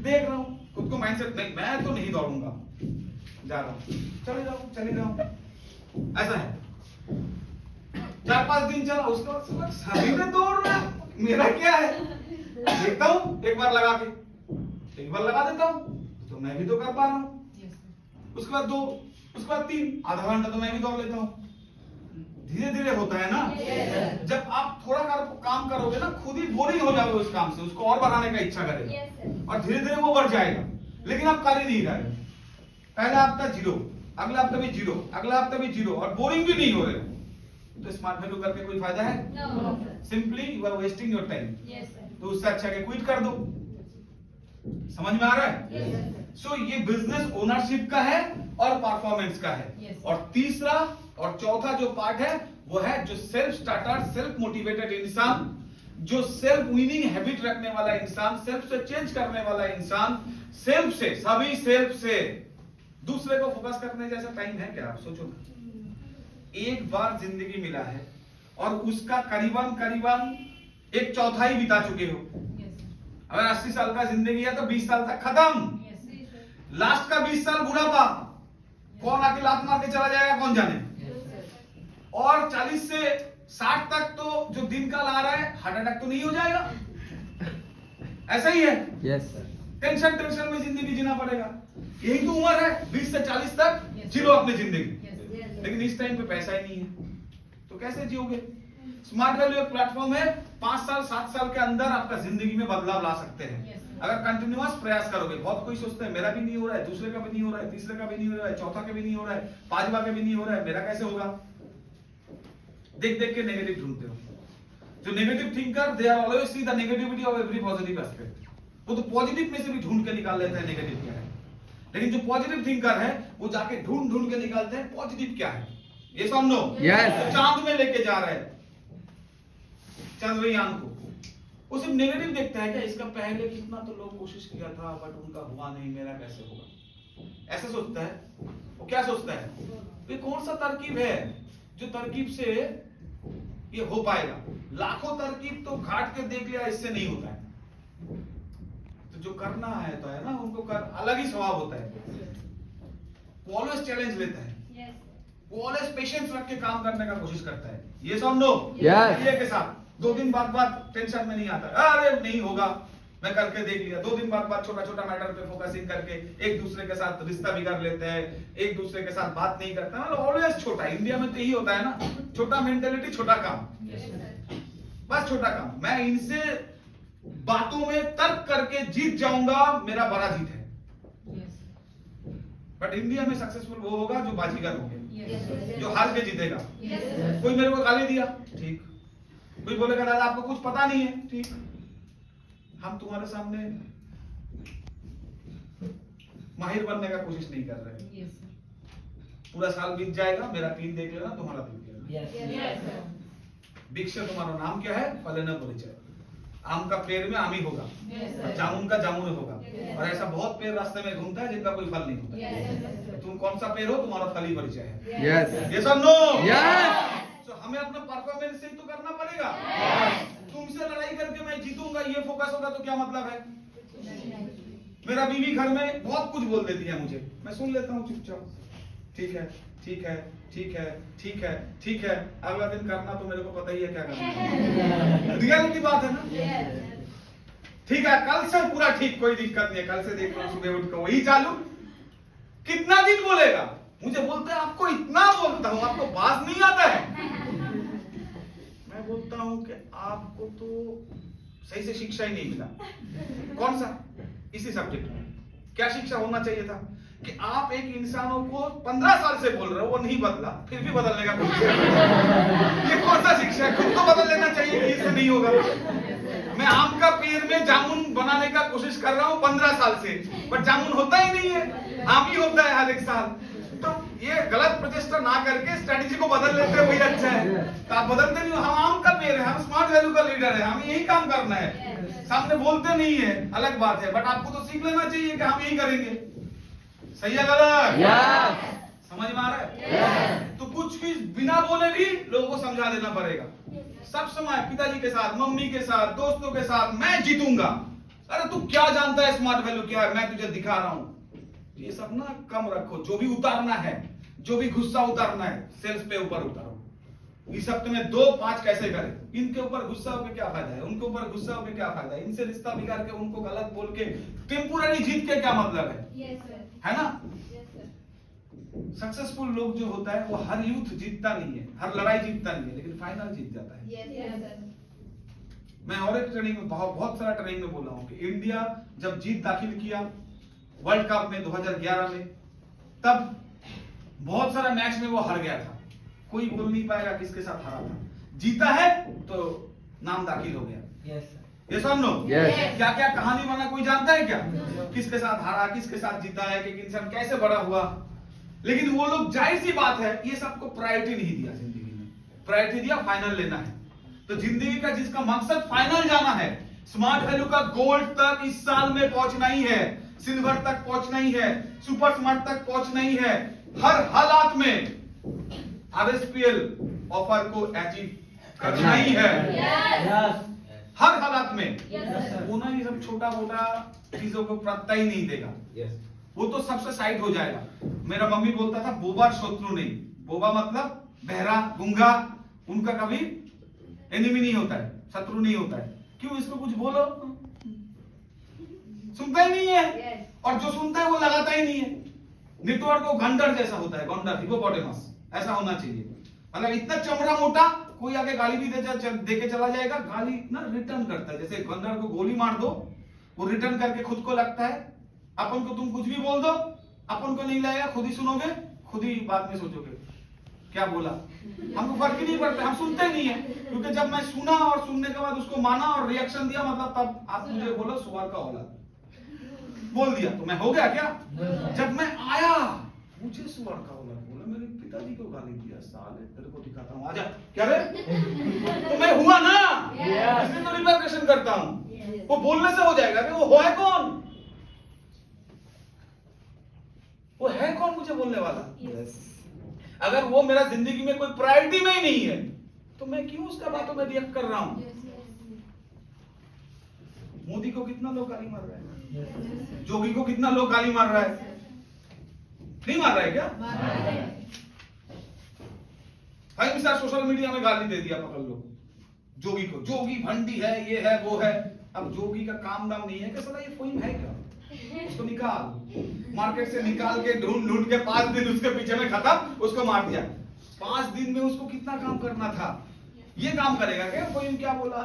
देख रहा हूँ। खुद को माइंडसेट नहीं, मैं तो नहीं दौड़ूंगा, जा रहा हूँ, चले जाओ। ऐसा है। 4-5 दिन चला, उसके बाद सभी में दौड़ रहा है, मेरा क्या है। देखता हूँ एक बार लगा देता हूँ, तो मैं भी तो कर पा रहा हूँ। उसके बाद 2, उसके बाद 3, आधा घंटा तो मैं भी दौड़ लेता हूँ। धीरे धीरे होता है ना। जब आप थोड़ा काम करोगे ना, खुद ही बोरिंग हो जाओगे उस काम से, उसको और बढ़ाने का इच्छा करेगा और धीरे धीरे वो बढ़ जाएगा। लेकिन आप कर ही नहीं रहे। पहला हफ्ता 0, अगला हफ्ता भी 0, अगला हफ्ता भी 0 और बोरिंग भी नहीं हो रहे, तो स्मार्ट वैल्यू करके कोई फायदा है? Simply you are wasting your time. तो उससे अच्छा कि क्विट कर दो। समझ में आ रहा है? सो ये बिजनेस ओनरशिप का है और परफॉर्मेंस का है। और तीसरा और चौथा जो पार्ट है वो है जो सेल्फ स्टार्टर, सेल्फ मोटिवेटेड इंसान, जो सेल्फ विनिंग हैबिट रखने वाला इंसान, सेल्फ से चेंज करने वाला इंसान, सेल्फ से, सभी सेल्फ से दूसरे को फोकस करने जैसा टाइम है क्या? आप सोचो ना। एक बार जिंदगी मिला है और उसका करीबन 1/4 बिता चुके हो। अगर 80 साल का जिंदगी है तो 20 साल तक खत्म। लास्ट का 20 साल बुढ़ापा, कौन आके लात मार के चला जाएगा कौन जाने। और 40 से 60 तक तो जो दिन का ला रहा है, हार्ट अटैक तो नहीं हो जाएगा? ऐसा ही है। Yes sir. टेंशन में जिंदगी जीना पड़ेगा। यही तो उम्र है, 20 से 40 तक जियो अपनी जिंदगी। लेकिन इस टाइम पे पैसा ही नहीं है, तो कैसे जियोगे? स्मार्ट वैल्यू एक प्लेटफॉर्म है, 5 साल 7 साल के अंदर आपका जिंदगी में बदलाव ला सकते हैं अगर कंटिन्यूअस प्रयास करोगे। बहुत कोई सोचता है मेरा भी नहीं हो रहा है, दूसरे का भी नहीं हो रहा है, तीसरे का भी नहीं हो रहा है, चौथा का भी नहीं हो रहा है, 5वां का भी नहीं हो रहा है, मेरा कैसे होगा? देख देख के नेगेटिव ढूंढते हो। जो negative thinker, they are always see the negativity of every positive aspect. वो तो पॉजिटिव में से भी ढूंढ के निकाल लेते हैं नेगेटिव क्या है। लेकिन जो पॉजिटिव थिंकर है वो जाके ढूंढ के निकालते हैं पॉजिटिव क्या है। ये सब नो चांद में लेके जा रहे हैं चंद्रयान को, वो सिर्फ नेगेटिव देखता है क्या? इसका पहले कितना तो लोग कोशिश किया था बट उनका हुआ नहीं, मेरा कैसे होगा? ऐसा सोचता है। वो क्या सोचता है? ये कौन सा तरकीब है जो तरकीब से ये हो पाएगा? लाखों तरकीब तो घाट के देख लिया, इससे नहीं होता है। तो जो करना है तो है ना, उनको कर अलग ही स्वभाव होता है। वो ऑलवेज चैलेंज लेता है, वो ऑलवेज पेशेंस रख के काम करने का कोशिश करता है। ये सब नो के साथ 2 दिन बाद टेंशन में नहीं आता, अरे नहीं होगा, मैं करके देख लिया। 2 दिन बाद छोटा मैटर पे फोकसिंग करके एक दूसरे के साथ रिश्ता बिगाड़ लेते हैं, एक दूसरे के साथ बात नहीं करते। मतलब ऑलवेज छोटा। इंडिया में तो यही होता है ना, छोटा मेंटेलिटी, छोटा काम, बस छोटा काम। मैं इनसे बातों में तर्क करके जीत जाऊंगा, मेरा बड़ा जीत है। बट इंडिया में सक्सेसफुल वो होगा जो बाजीगर हो गया, जो हार के जीतेगा। कोई मेरे को गाली दिया, ठीक। कोई बोलेगा दादा आपको कुछ पता नहीं है, ठीक। हम तुम्हारे सामने माहिर बनने का कोशिश नहीं कर रहे। पूरा साल बीत जाएगा, मेरा 3 देख लेना, तुम्हारा 3 देख लेना। भिक्षा तुम्हारा नाम क्या है? फले न परिचय। आम का पेड़ में आम ही होगा, जामुन का जामुन होगा। और ऐसा बहुत पेड़ रास्ते में घूमता है जिनका कोई फल नहीं होता। तुम कौन सा पेड़ हो? तुम्हारा फल ही परिचय है। ये सब नो। तो हमें अपना परफॉर्मेंस से ही तो करना पड़ेगा। तुमसे लड़ाई करके मैं जीतूंगा, ये फोकस होगा तो क्या मतलब है? मेरा बीवी घर में बहुत कुछ बोल देती है मुझे, मैं सुन लेता हूँ चुपचाप, ठीक है ठीक है ठीक है ठीक है ठीक है। अगला दिन करना तो मेरे को पता ही है क्या करना। रियलिटी बात है ना। ठीक है, कल से पूरा ठीक, कोई दिक्कत नहीं है, कल से देख लो, सुबह उठ कर वही चालू। कितना दिन बोलेगा? मुझे बोलते हैं आपको इतना बोलता हूं, आपको बात नहीं आता है। मैं बोलता हूं कि आपको तो सही से शिक्षा ही नहीं मिला। कौन सा? इसी सब्जेक्ट में क्या शिक्षा होना चाहिए था कि आप एक इंसानों को 15 साल से बोल रहे हो, वो नहीं बदला, फिर भी बदलने का कोशिश कर रहे हो। ये कौन सा शिक्षा है? खुद तो बदल लेना चाहिए कि इससे नहीं होगा। मैं आम का पेड़ में जामुन बनाने का कोशिश कर रहा हूँ 15 साल से, बट जामुन होता ही नहीं है, आम ही होता है हर एक साल। तो ये गलत प्रचेष्टा ना करके स्ट्रेटेजी को बदल लेते हैं, वही अच्छा है। तो आप बदलते नहीं हो, हम आम का पेड़ है, हम स्मार्ट वैल्यू का लीडर है, हमें यही काम करना है। सामने बोलते नहीं है अलग बात है, बट आपको तो सीख लेना चाहिए कि हम यही करेंगे। सही है गलत? समझ में आ रहा है? तो कुछ भी बिना बोले भी लोगों को समझा देना पड़ेगा। सब समय पिताजी के साथ, मम्मी के साथ, दोस्तों के साथ मैं जीतूंगा। अरे तू क्या जानता है स्मार्ट वैल्यू क्या है, मैं तुझे दिखा रहा हूं। ये सब ना कम रखो, जो भी उतारना है, जो भी गुस्सा उतारना है, सेल्स पे ऊपर उतारो। इस हफ्ते में 2-5 कैसे करें, इनके ऊपर गुस्सा होकर क्या फायदा है, उनके ऊपर गुस्सा होकर क्या फायदा है, इनसे रिश्ता बिगाड़ के उनको गलत बोल के टेम्पोररी जीत के क्या मतलब है ना? सक्सेसफुल लोग जो होता है वो हर युद्ध जीतता नहीं है, हर लड़ाई जीतता नहीं है, लेकिन फाइनल जीत जाता है। मैं और एक ट्रेनिंग में बहुत सारा ट्रेनिंग में बोला हूं कि इंडिया जब जीत दाखिल किया वर्ल्ड कप में 2011 में, तब बहुत सारा मैच में वो हार गया था। कोई बोल नहीं पाएगा किसके साथ हारा था। जीता है तो नाम दाखिल हो गया। ये सब नो क्या क्या कहानी बना, कोई जानता है क्या? किसके साथ हारा, किसके साथ जीता है, कि इंसान कैसे बड़ा हुआ। लेकिन वो लोग, जाहिर सी बात है, ये सबको प्रायोरिटी नहीं दिया जिंदगी में। प्रायोरिटी दिया फाइनल लेना है। तो जिंदगी का जिसका मकसद फाइनल जाना है, स्मार्ट वैल्यू का गोल्ड तक इस साल में पहुंचना ही है, सिल्वर तक पहुंचना ही है, सुपर स्मार्ट तक पहुंचना ही है। हर हालात में आरएसपीएल ऑफर को अचीव करना ही है। हर हालात में। वो ना ये सब छोटा मोटा चीजों को प्रत्ता ही नहीं देगा, वो तो सबसे साइड हो जाएगा। मेरा मम्मी बोलता था बोबा शत्रु नहीं। बोबा मतलब बहरा, गूंगा, उनका कभी एनिमी नहीं होता है, शत्रु नहीं होता है। क्यों? इसको कुछ बोलो सुनता ही नहीं है, और जो सुनता है वो लगाता ही नहीं है। नेटवर्क को गंडर जैसा होता है, गंडर, हिपोपोटेमस ऐसा होना चाहिए। मतलब इतना चमड़ा मोटा, कोई आगे गाली भी दे के चला जाएगा, गाली ना रिटर्न करता है। जैसे गंडर को गोली मार दो, वो रिटर्न करके खुद को लगता है। अपन को तुम कुछ भी बोल दो, अपन को नहीं लगेगा, खुद ही सुनोगे, खुद ही बाद में सोचोगे क्या बोला। हमको फर्क ही नहीं पड़ता, हम सुनते ही नहीं है। क्योंकि जब मैं सुना और सुनने के बाद उसको माना और रिएक्शन दिया, मतलब तब आप मुझे बोलो सुअर का औलाद बोल दिया तो मैं हो गया क्या? जब मैं आया मुझे सुअर का औलाद बोला, मेरे पिताजी को गाली दिया, साले तेरे को दिखाता हूँ, आजा। क्या रे? तो मैं हुआ ना, इसलिए तो रिप्रेजेंटेशन करता हूँ। वो बोलने से हो जाएगा कि वो है कौन, वो है कौन मुझे बोलने वाला। अगर वो मेरा जिंदगी में कोई प्रायोरिटी में ही नहीं है, तो मैं क्यों उसका बातों में रिएक्ट कर रहा हूं। मोदी को कितना लोग गाली मार रहे हैं, जोगी को कितना लोग गाली मार रहा है, नहीं मार रहा है क्या? 5 स्टार सोशल मीडिया में गाली दे दिया, पकड़ लो जोगी को, जोगी भंडी है, ये है वो है। अब जोगी का काम दाम नहीं है कि साला ये फोन है क्या, उसको निकाल, मार्केट से निकाल के ढूंढ के 5 दिन उसके पीछे में खत्म, उसको मार दिया। 5 दिन में उसको कितना काम करना था, ये काम करेगा क्या? कोई क्या बोला,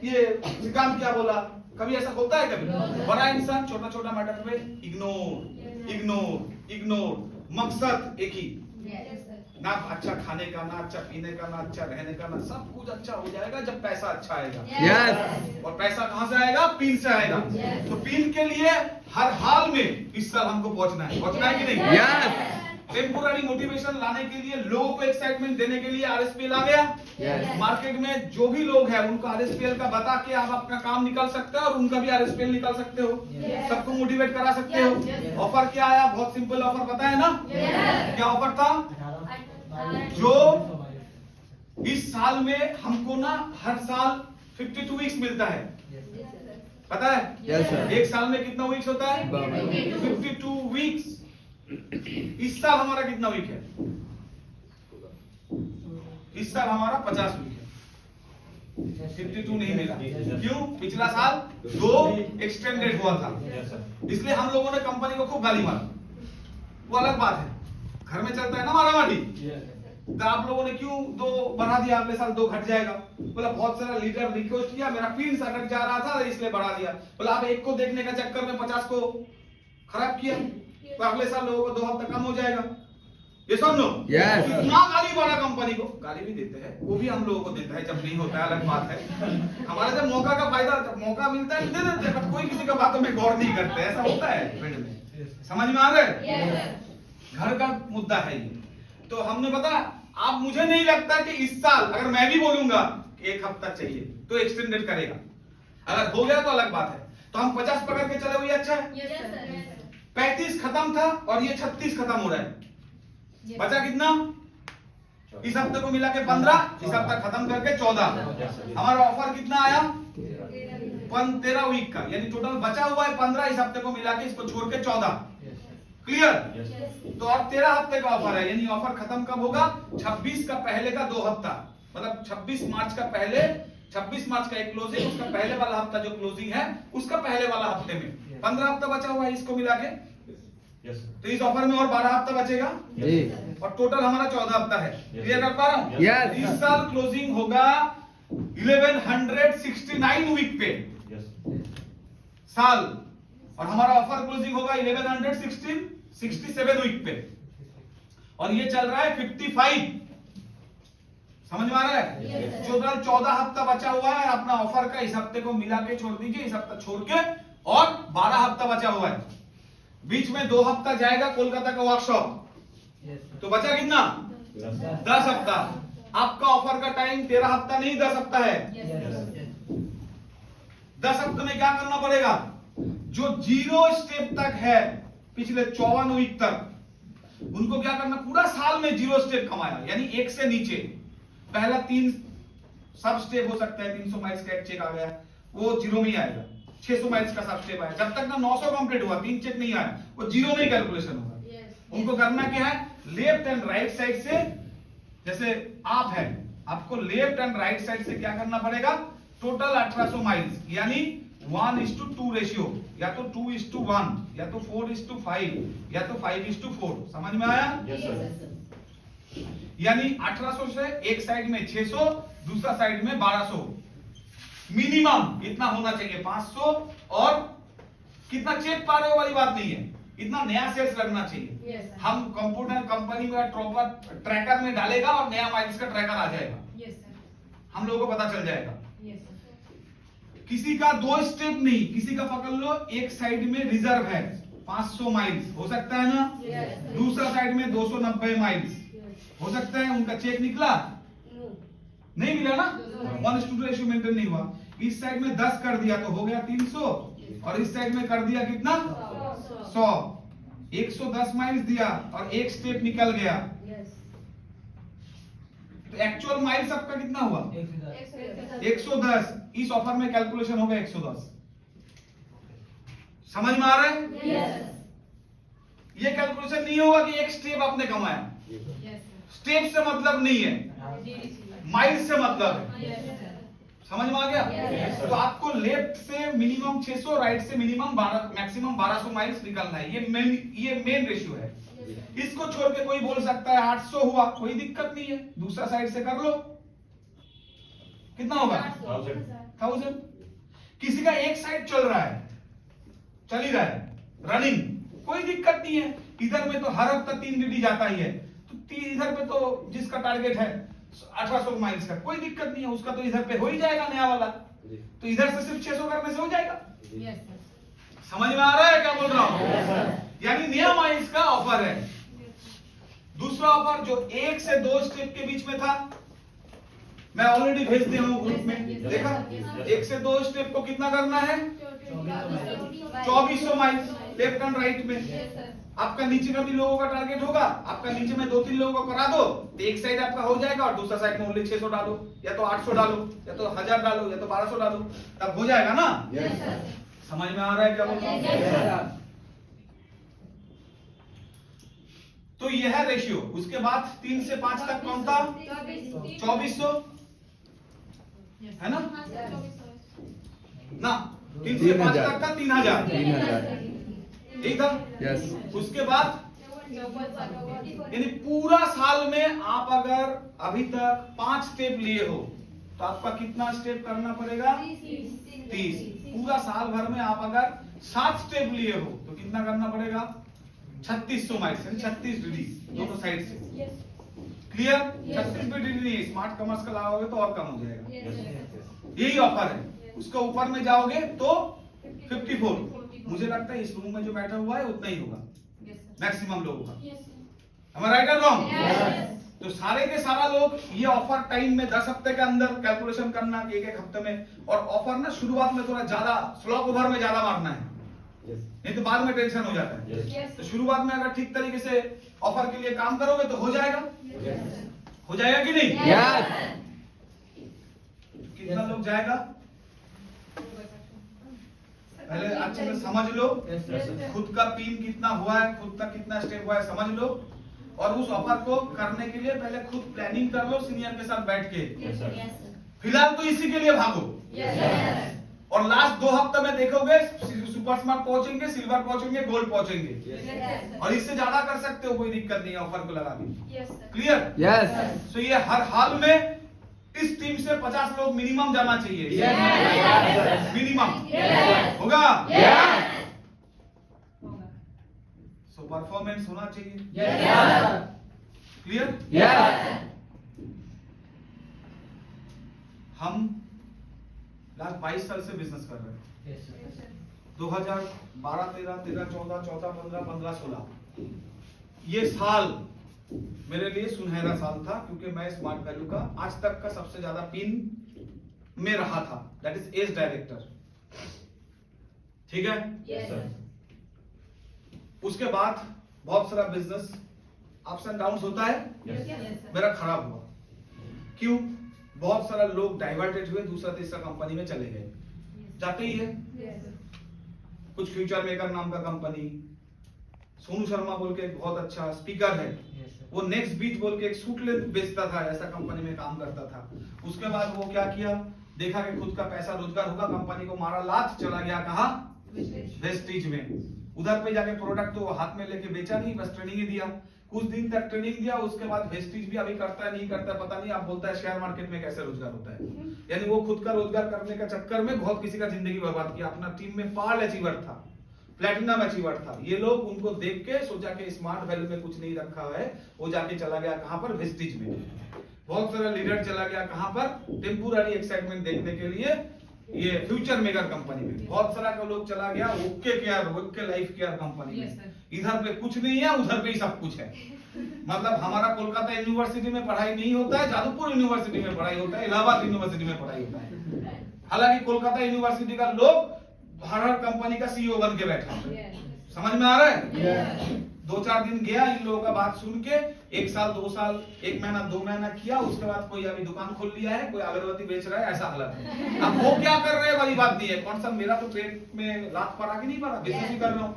ये श्रीकांत क्या बोला, कभी ऐसा होता है? कभी बड़ा इंसान छोटा छोटा मैटर पे इग्नोर इग्नोर इग्नोर। मकसद एक ही, ना अच्छा खाने का, ना अच्छा पीने का, ना अच्छा रहने का, ना सब कुछ अच्छा हो जाएगा जब पैसा अच्छा आएगा। और पैसा कहां से आएगा? पीन से आएगा। तो पीन के लिए हर हाल में इस साल हमको पहुंचना है कि नहीं? टेम्पोररी मोटिवेशन लाने के लिए, लोगों को एक्साइटमेंट देने के लिए आरएसपीएल आ गया। मार्केट में जो भी लोग हैं उनको आरएसपीएल का बता के आप अपना काम निकाल सकते हो और उनका भी आरएसपीएल निकाल सकते हो। सबको मोटिवेट करा सकते हो। ऑफर क्या आया? बहुत सिंपल ऑफर, पता है ना क्या ऑफर था? जो इस साल में हमको ना हर साल 52 वीक्स मिलता है, पता है? एक साल में कितना वीक्स होता है? 52 वीक्स। इस साल हमारा कितना वीक है? इस साल हमारा 50 वीक है, 52 नहीं मिला। क्यों? पिछला साल 2 एक्सटेंडेड हुआ था, इसलिए हम लोगों ने कंपनी को खूब गाली मारा। वो अलग बात है, घर में चलता है ना मारामारी। तो आप लोगों ने क्यों 2 बढ़ा दिया, अगले साल 2 घट जाएगा। बोला बहुत सारा लीडर रिक्वेस्ट किया, मेरा पिन अटक जा रहा था इसलिए बढ़ा दिया। बोला आप एक को देखने का चक्कर में 50 को खराब किया, तो अगले साल लोगों को 2 हफ्ता कम हो जाएगा। ये समझो। इतना गाली मारा कंपनी को, गाली भी देते हैं, वो भी हम लोगों को देता है जब नहीं होता है, अलग बात है। हमारा जब मौका का फायदा, जब मौका मिलता है दे देते हैं, कोई किसी का बातों में गौर नहीं करते, ऐसा होता है फील्ड में। समझ में आ रहा है? घर का मुद्दा है ये। तो हमने बताया, आप मुझे नहीं लगता कि इस साल अगर मैं भी बोलूंगा कि 1 हफ्ता चाहिए तो एक्सटेंडेड करेगा, अगर हो गया तो अलग बात है। तो हम 50 पकड़ के चले हुए, अच्छा है। 35 खत्म था और ये 36 खत्म हो रहा है, बचा कितना? इस हफ्ते को मिला के 15, इस हफ्ता खत्म करके 14। हमारा ऑफर कितना आया? 13 वीक का, यानी टोटल बचा हुआ है 15, इस हफ्ते को मिला के इसको छोड़ के 14। क्लियर? तो अब 13 हफ्ते का ऑफर है, यानी ऑफर खत्म कब होगा? 26 का पहले का 2 हफ्ता, मतलब 26 मार्च का पहले, 26 मार्च का एक क्लोजिंग, उसका पहले वाला हफ्ता जो क्लोजिंग है उसका पहले वाला हफ्ते में 15 हफ्ता बचा हुआ है इसको मिला के। तो इस ऑफर में और 12 हफ्ता बचेगा जी, और टोटल हमारा 14 हफ्ता है। क्लियर कर पा रहा हूं? इस साल क्लोजिंग होगा 1169 वीक पे साल, और हमारा ऑफर क्लोजिंग होगा 1167 वीक पे, और ये चल रहा है 55। समझ में आ रहा है? टोटल 14 हफ्ता बचा हुआ है अपना ऑफर का, इस हफ्ते को मिला के छोड़ दीजिए, इस हफ्ता छोड़ के, और 12 हफ्ता बचा हुआ है। बीच में 2 हफ्ता जाएगा कोलकाता का वर्कशॉप, तो बचा कितना? 10 हफ्ता। आपका ऑफर का टाइम 13 हफ्ता नहीं 10 हफ्ता है। 10 हफ्ते में क्या करना पड़ेगा? जो 0 स्टेप तक है पिछले 54 वीक तक, उनको क्या करना? पूरा साल में 0 स्टेप कमाया, यानी 1 से नीचे। पहला 3 सब स्टेप हो सकता है, 300 माइल्स का एक चेक आ गया, वो 0 में ही आएगा। 600 माइल्स का सब स्टेप आया, जब तक ना 900 कंप्लीट हुआ 3 चेक नहीं आया, वो 0 में ही कैलकुलेशन होगा। उनको करना क्या है? लेफ्ट एंड राइट साइड से, जैसे आप है, आपको लेफ्ट एंड राइट साइड से क्या करना पड़ेगा? टोटल 1800 माइल्स, यानी 1:2 रेशियो, या तो 2:1, या तो 4:5, या तो 5:4। समझ में आया? यानी 1800 से एक साइड में 600, दूसरा साइड में 1200, मिनिमम इतना होना चाहिए 500। और कितना चेक पा रहे हो वाली बात नहीं है, इतना नया सेल्स लगना चाहिए। हम कंप्यूटर कंपनी में ट्रैकर में डालेगा और नया माइल्स का ट्रैकर आ जाएगा, हम लोगों को पता चल जाएगा। किसी का 2 स्टेप नहीं, किसी का पकड़ लो एक साइड में रिजर्व है 500 माइल्स, हो सकता है ना? दूसरा साइड में 290 माइल्स, हो सकता है। उनका चेक निकला? नहीं मिला ना, 1:2 रेशियो मेंटेन नहीं हुआ। इस साइड में 10 कर दिया तो हो गया 300, और इस साइड में कर दिया कितना? 100। 110 माइल्स दिया और एक स्टेप निकल गया, तो एक्चुअल माइल्स आपका कितना हुआ? 110। इस ऑफर में कैलकुलेशन होगा 110। समझ में आ रहा है? ये कैलकुलेशन नहीं होगा कि एक स्टेप आपने कमाया। स्टेप से मतलब नहीं है, माइल से मतलब है। समझ में आ गया? तो आपको लेफ्ट से मिनिमम 600, राइट से मिनिमम 12, मैक्सिमम 1200 माइल्स निकलना है। ये मेन रेशियो है। इसको छोड़ के कोई बोल सकता है 800 हुआ, कोई दिक्कत नहीं है, दूसरा साइड से कर लो। कितना होगा? 1000। किसी का एक साइड चल रहा है, चल ही रहा है रनिंग, कोई दिक्कत नहीं है। इधर में तो हर हफ्ता 3 डीडी जाता ही है, तो इधर पे तो जिसका टारगेट है 1800 माइल्स का, कोई दिक्कत नहीं है, उसका तो इधर पे हो ही जाएगा नया वाला, तो इधर से सिर्फ 600 करने से हो जाएगा। समझ में आ रहा है क्या बोल रहा हूं? यानी नया माइल्स का ऑफर है। दूसरा ऑफर जो 1 से 2 स्टेप के बीच में था, मैं ऑलरेडी भेज दिया हूं ग्रुप में, देखा? 1 से 2 स्टेप को कितना करना है? 2400 माइल्स लेफ्ट एंड राइट में। आपका नीचे का भी लोगों का टारगेट होगा, आपका नीचे में 2-3 लोगों को करा दो, तो एक साइड आपका हो जाएगा, और दूसरा साइड में ओनली 600 डालो, या तो 800 डालो, या तो 1000 डालो, या तो 1200 डालो, तब हो जाएगा ना? समझ में आ रहा है क्या बोल रहा हूं? तो यह है रेशियो। उसके बाद 3 से 5 तक कौन था? 2400 है ना? 3 से 5 तक था 3000, ठीक था? उसके बाद यानी पूरा साल में आप अगर अभी तक 5 स्टेप लिए हो, तो आपका कितना स्टेप करना पड़ेगा? 30। पूरा साल भर में आप अगर 7 स्टेप लिए हो, तो कितना करना पड़ेगा? 3600 माइल्स, 36 डिग्री दोनों साइड से। क्लियर? 36 डिग्री नहीं, स्मार्ट कॉमर्स का लगाओगे तो और कम हो जाएगा। यही ऑफर है। उसके ऊपर में जाओगे तो 54। मुझे लगता है इस रूम में जो बैठा हुआ है उतना ही होगा मैक्सिमम लोगों का। Am I right or wrong? तो सारे के सारा लोग ये ऑफर टाइम में 10 हफ्ते के अंदर कैलकुलेशन करना कि एक हफ्ते में, और ऑफर ना शुरुआत में थोड़ा ज्यादा स्लॉक ओवर में ज्यादा मारना है, नहीं तो बाद में टेंशन हो जाता है। तो शुरुआत में अगर ठीक तरीके से ऑफर के लिए काम करोगे तो हो जाएगा। हो जाएगा कि नहीं? कितना लोग जाएगा पहले अच्छे से समझ लो, खुद का पिन कितना हुआ है, खुद का कितना स्टेप हुआ है समझ लो, और उस ऑफर को करने के लिए पहले खुद प्लानिंग कर लो सीनियर के साथ बैठ के। फिलहाल तो इसी के लिए भागो, और लास्ट 2 हफ्ते में देखोगे सुपर स्मार्ट पहुंचेंगे, सिल्वर पहुंचेंगे, गोल्ड पहुंचेंगे, और इससे ज्यादा कर सकते हो, कोई दिक्कत नहीं है ऑफर को लगा के। क्लियर? यस। सो ये हर हाल में इस टीम से 50 लोग मिनिमम जाना चाहिए। मिनिमम होगा। सो परफॉर्मेंस होना चाहिए। क्लियर? हम लास्ट 22 साल से बिजनेस कर रहे हैं। 2012, 13, 14, 15, 16 ये साल मेरे लिए सुनहरा साल था, क्योंकि मैं स्मार्ट वैल्यू का आज तक का सबसे ज्यादा पिन में रहा था, दैट इज एज डायरेक्टर। ठीक है? yes, उसके बाद बहुत सारा बिजनेस अप्स एंड डाउन्स होता है। yes, मेरा खराब हुआ। क्यों? बहुत सारा लोग डाइवर्टेड हुए, दूसरा तीसरा कंपनी में चले गए। जाते ही है। कुछ फ्यूचर मेकर नाम का कंपनी, सोनू शर्मा बोल के एक बहुत अच्छा स्पीकर है, वो नेक्स्ट बीट बोल के एक सूट बेचता था, ऐसा कंपनी में काम करता था। उसके बाद वो क्या किया, देखा कि खुद का पैसा रोजगार होगा, कंपनी को मारा लात, चला गया कहाँ? वेस्टीज में। उधर पे जाके प्रोडक्ट तो हाथ में लेके बेचा नहीं, बस ट्रेनिंग ही दिया। कुछ दिन तक ट्रेनिंग दिया, उसके बाद वेस्टीज भी अभी करता है नहीं करता है पता नहीं, आप बोलता है शेयर मार्केट में कैसे रोजगार होता है। यानी वो खुद का रोजगार करने का चक्कर में बहुत किसी का जिंदगी बर्बाद किया। अपना टीम में पार्ल अचीवर था, प्लेटिनम अचीवर था। ये लोग उनको देख के सोचा कि स्मार्ट वैल्यू में कुछ नहीं रखा है, वो जाके चला गया कहां पर? वेस्टीज में। बहुत सारा लीडर चला गया कहां पर? टेम्पोररी एक्साइटमेंट देखने के लिए ये फ्यूचर मेकर कंपनी में। बहुत सारा का लोग चला गया okay care, okay life care company में। इधर पे कुछ नहीं है, उधर पे ही सब कुछ है। मतलब हमारा कोलकाता यूनिवर्सिटी में पढ़ाई नहीं होता है, जादवपुर यूनिवर्सिटी में पढ़ाई होता है, इलाहाबाद यूनिवर्सिटी में पढ़ाई होता है। हालांकि कोलकाता यूनिवर्सिटी का लोग हर कंपनी का सीईओ बन के बैठा है। समझ में आ रहा है? 2-4 दिन गया इन लोगों का बात सुन के, 1 साल 2 साल 1 महीना 2 महीना किया, उसके बाद कोई अभी दुकान खोल लिया है, कोई अगरबत्ती बेच रहा है, ऐसा हालत है। अब वो क्या कर रहे हैं बड़ी बात नहीं है। कौन सा मेरा तो पेट में लात पड़ा कि नहीं पड़ा, बिजनेस ही कर रहा हूँ।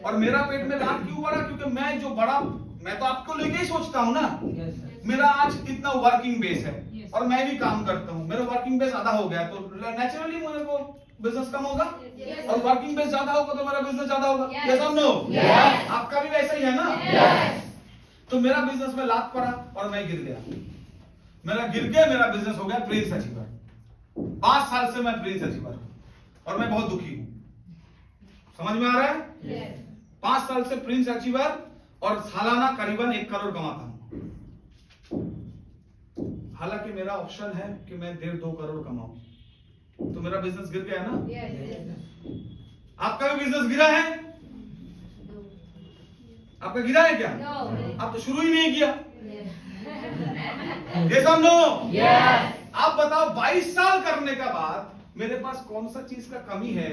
और मेरा पेट में लात क्यों पड़ा? क्योंकि मैं जो बड़ा, मैं तो आपको लेके ही सोचता हूँ ना। मेरा आज इतना वर्किंग बेस है और मैं भी काम करता हूँ, मेरा वर्किंग बेस आधा हो गया तो नेचुरली मेरे को बिजनेस कम होगा, और वर्किंग बेस ज्यादा होगा तो मेरा बिजनेस ज्यादा होगा। यस और नो? आपका भी वैसा ही है ना? तो मेरा बिजनेस में लात पड़ा और मैं गिर गया। मेरा गिर के मेरा बिजनेस हो गया प्रिंस अचीवर। 5 साल से मैं प्रिंस अचीवर हूं और मैं बहुत दुखी हूं। समझ में आ रहा है? 5 साल से प्रिंस अचीवर और सालाना करीबन 1 करोड़ कमाता हूं। हालांकि मेरा ऑप्शन है कि मैं 1.5-2 करोड़ कमाऊं, तो मेरा बिजनेस गिर गया ना? आपका भी बिजनेस गिरा है? आपका गिरा है क्या? आप तो शुरू ही नहीं किया। ये सब नो। आप बताओ 22 साल करने का बाद मेरे पास कौन सा चीज का कमी है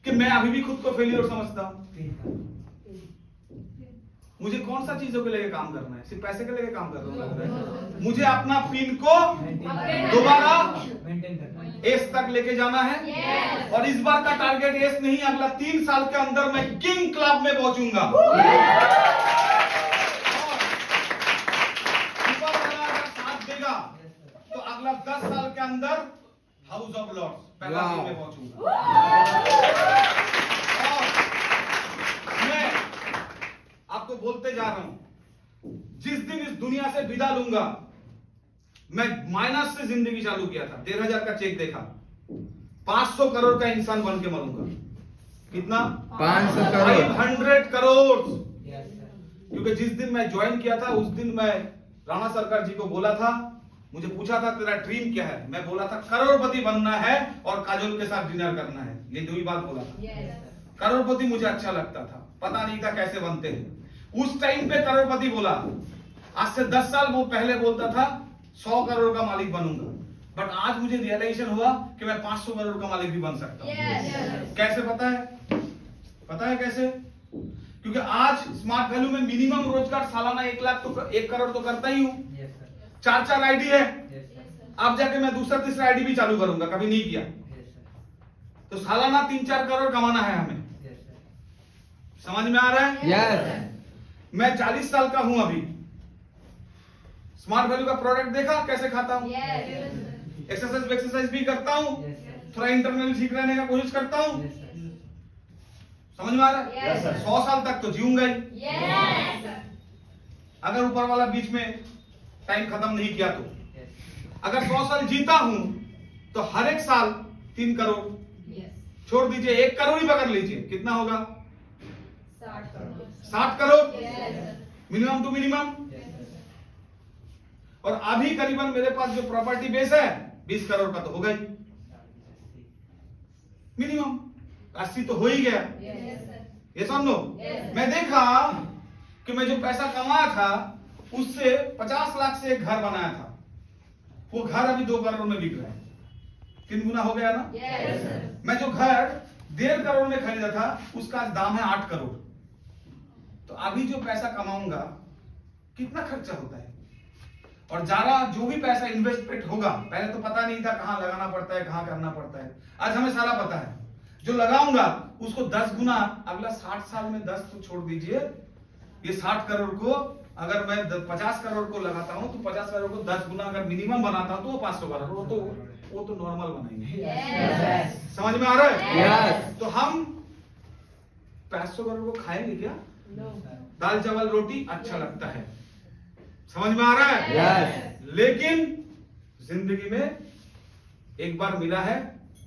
कि मैं अभी भी खुद को फेलियर समझता हूं? मुझे कौन सा चीजों के लेके काम करना है? सिर्फ पैसे के लेके काम कर रहा हूं? मुझे अपना पिन को दोबारा एस तक लेके जाना है, और इस बार का टारगेट एस नहीं, अगला 3 साल के अंदर मैं किंग क्लब में पहुंचूंगा। साथ देगा तो अगला 10 साल के अंदर हाउस ऑफ लॉर्ड्स पहला में पहुंचूंगा। मैं आपको बोलते जा रहा हूं, जिस दिन इस दुनिया से विदा लूंगा, मैं माइनस से जिंदगी चालू किया था, 13,000 का चेक देखा, 500 करोड़ का इंसान बन के मरूंगा। कितना? 500 करोड़, 500 करोड़। क्योंकि जिस दिन मैं ज्वाइन किया था उस दिन मैं राणा सरकार जी को बोला था, मुझे पूछा था तेरा ड्रीम क्या है, मैं बोला था करोड़पति बनना है और काजोल के साथ डिनर करना है। ये 2 ही बात बोला था। करोड़पति मुझे अच्छा लगता था, पता नहीं था कैसे बनते हैं। उस टाइम पे करोड़पति बोला, आज से 10 साल वो पहले बोलता था 100 करोड़ का मालिक बनूंगा, बट आज मुझे रियलाइजेशन हुआ कि मैं 500 करोड़ का मालिक भी बन सकता हूँ। कैसे पता है? पता है कैसे? क्योंकि आज स्मार्ट वैल्यू में मिनिमम रोजगार सालाना 1 लाख तो 1 करोड़ तो करता ही हूँ। 4 आईडी है। अब जाके मैं दूसरा तीसरा आईडी भी चालू करूंगा, कभी नहीं किया। तो सालाना 3-4 करोड़ कमाना है हमें। समझ में आ रहा है? मैं 40 साल का हूं अभी। स्मार्ट वैल्यू का प्रोडक्ट देखा कैसे खाता हूं, एक्सरसाइज भी करता हूं, थोड़ा इंटरनल ठीक रहने का कोशिश करता हूं। समझ में आ रहा है? 100 साल तक तो जीऊंगा ही, अगर ऊपर वाला बीच में टाइम खत्म नहीं किया तो। अगर 100 साल जीता हूं तो हर एक साल 3 करोड़, छोड़ दीजिए 1 करोड़ ही पकड़ लीजिए, कितना होगा? 60 करोड़ मिनिमम टू मिनिमम। और अभी करीबन मेरे पास जो प्रॉपर्टी बेस है 20 करोड़ का तो होगा ही मिनिमम, 80 तो हो ही गया। ये समझो। मैं देखा कि मैं जो पैसा कमाया था उससे 50 लाख से एक घर बनाया था, वो घर अभी 2 करोड़ में बिक रहा है, 3 गुना हो गया ना। मैं जो घर 1.5 करोड़ में खरीदा था उसका दाम है 8 करोड़। तो अभी जो पैसा कमाऊंगा कितना खर्चा होता है, और ज्यादा जो भी पैसा इन्वेस्टमेंट होगा, पहले तो पता नहीं था कहां लगाना पड़ता है, कहां करना पड़ता है, आज हमें सारा पता है। जो लगाऊंगा उसको 10 गुना, अगला 60 साल में 10 तो छोड़ दीजिए, ये 60 करोड़ को अगर मैं 50 करोड़ को लगाता हूं तो 50 करोड़ को 10 गुना अगर मिनिमम बनाता हूं तो वो 500 करोड़, वो तो नॉर्मल बनाएंगे। समझ में आ रहा है? तो हम 500 करोड़ को खाएंगे क्या? दाल चावल रोटी अच्छा लगता है, समझ में आ रहा है? लेकिन जिंदगी में एक बार मिला है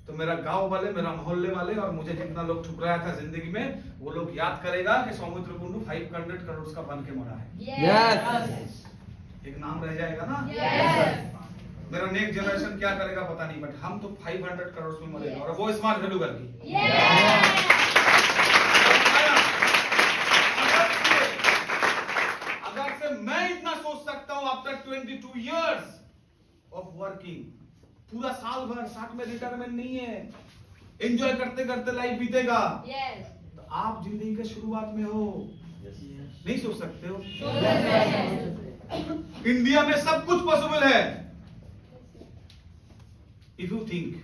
तो मेरा गांव वाले, मेरा मोहल्ले वाले और मुझे जितना लोग ठुकराया था जिंदगी में, वो लोग याद करेगा कि सौमित्र कुंडू 500 करोड़ का बन के मरा है। एक नाम रह जाएगा ना। मेरा नेक्स्ट जनरेशन क्या करेगा पता नहीं, बट हम तो 500 करोड़ में मरेगा, और वो स्मार्ट वैल्यू करके। अगर से मैं इतना सोच सकता हूं आफ्टर 22 इयर्स ऑफ वर्किंग, पूरा साल भर 60 में रिटायरमेंट नहीं है, एंजॉय करते करते लाइफ बीतेगा। तो आप जिंदगी के शुरुआत में हो, नहीं सोच सकते हो? इंडिया में सब कुछ पॉसिबल है if you think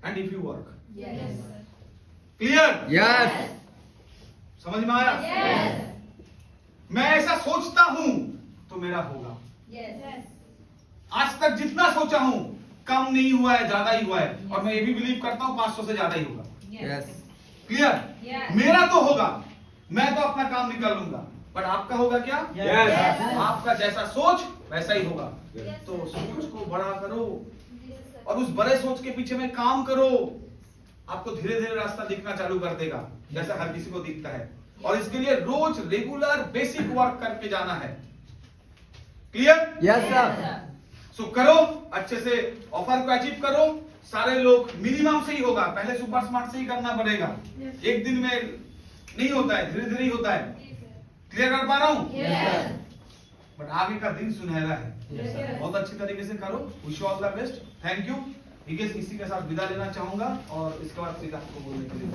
and if you work. Clear? समझ में आया? मैं ऐसा सोचता हूं तो मेरा होगा। आज तक जितना सोचा हूं कम नहीं हुआ है, ज्यादा ही हुआ है, और मैं ये भी बिलीव करता हूं 500 से ज्यादा ही होगा। क्लियर? मेरा तो होगा, मैं तो अपना काम निकाल लूंगा, बट आपका होगा क्या? आपका जैसा सोच वैसा ही होगा। तो सोच को बड़ा करो और उस बड़े सोच के पीछे में काम करो, आपको धीरे धीरे रास्ता दिखना चालू कर देगा, जैसा हर किसी को दिखता है। और इसके लिए रोज रेगुलर बेसिक वर्क करके जाना है। क्लियर? Yes sir. सो करो, अच्छे से ऑफर को अचीव करो। सारे लोग मिनिमम से ही होगा, पहले सुपर स्मार्ट से ही करना पड़ेगा, एक दिन में नहीं होता है, धीरे धीरे ही होता है। क्लियर कर पा रहा हूं? बट आगे का दिन सुनहरा है। बहुत अच्छी तरीके से करो। Wish you all the best. Thank you. इसी के साथ विदा लेना चाहूंगा और इसके बाद सीधा आपको बोलने के लिए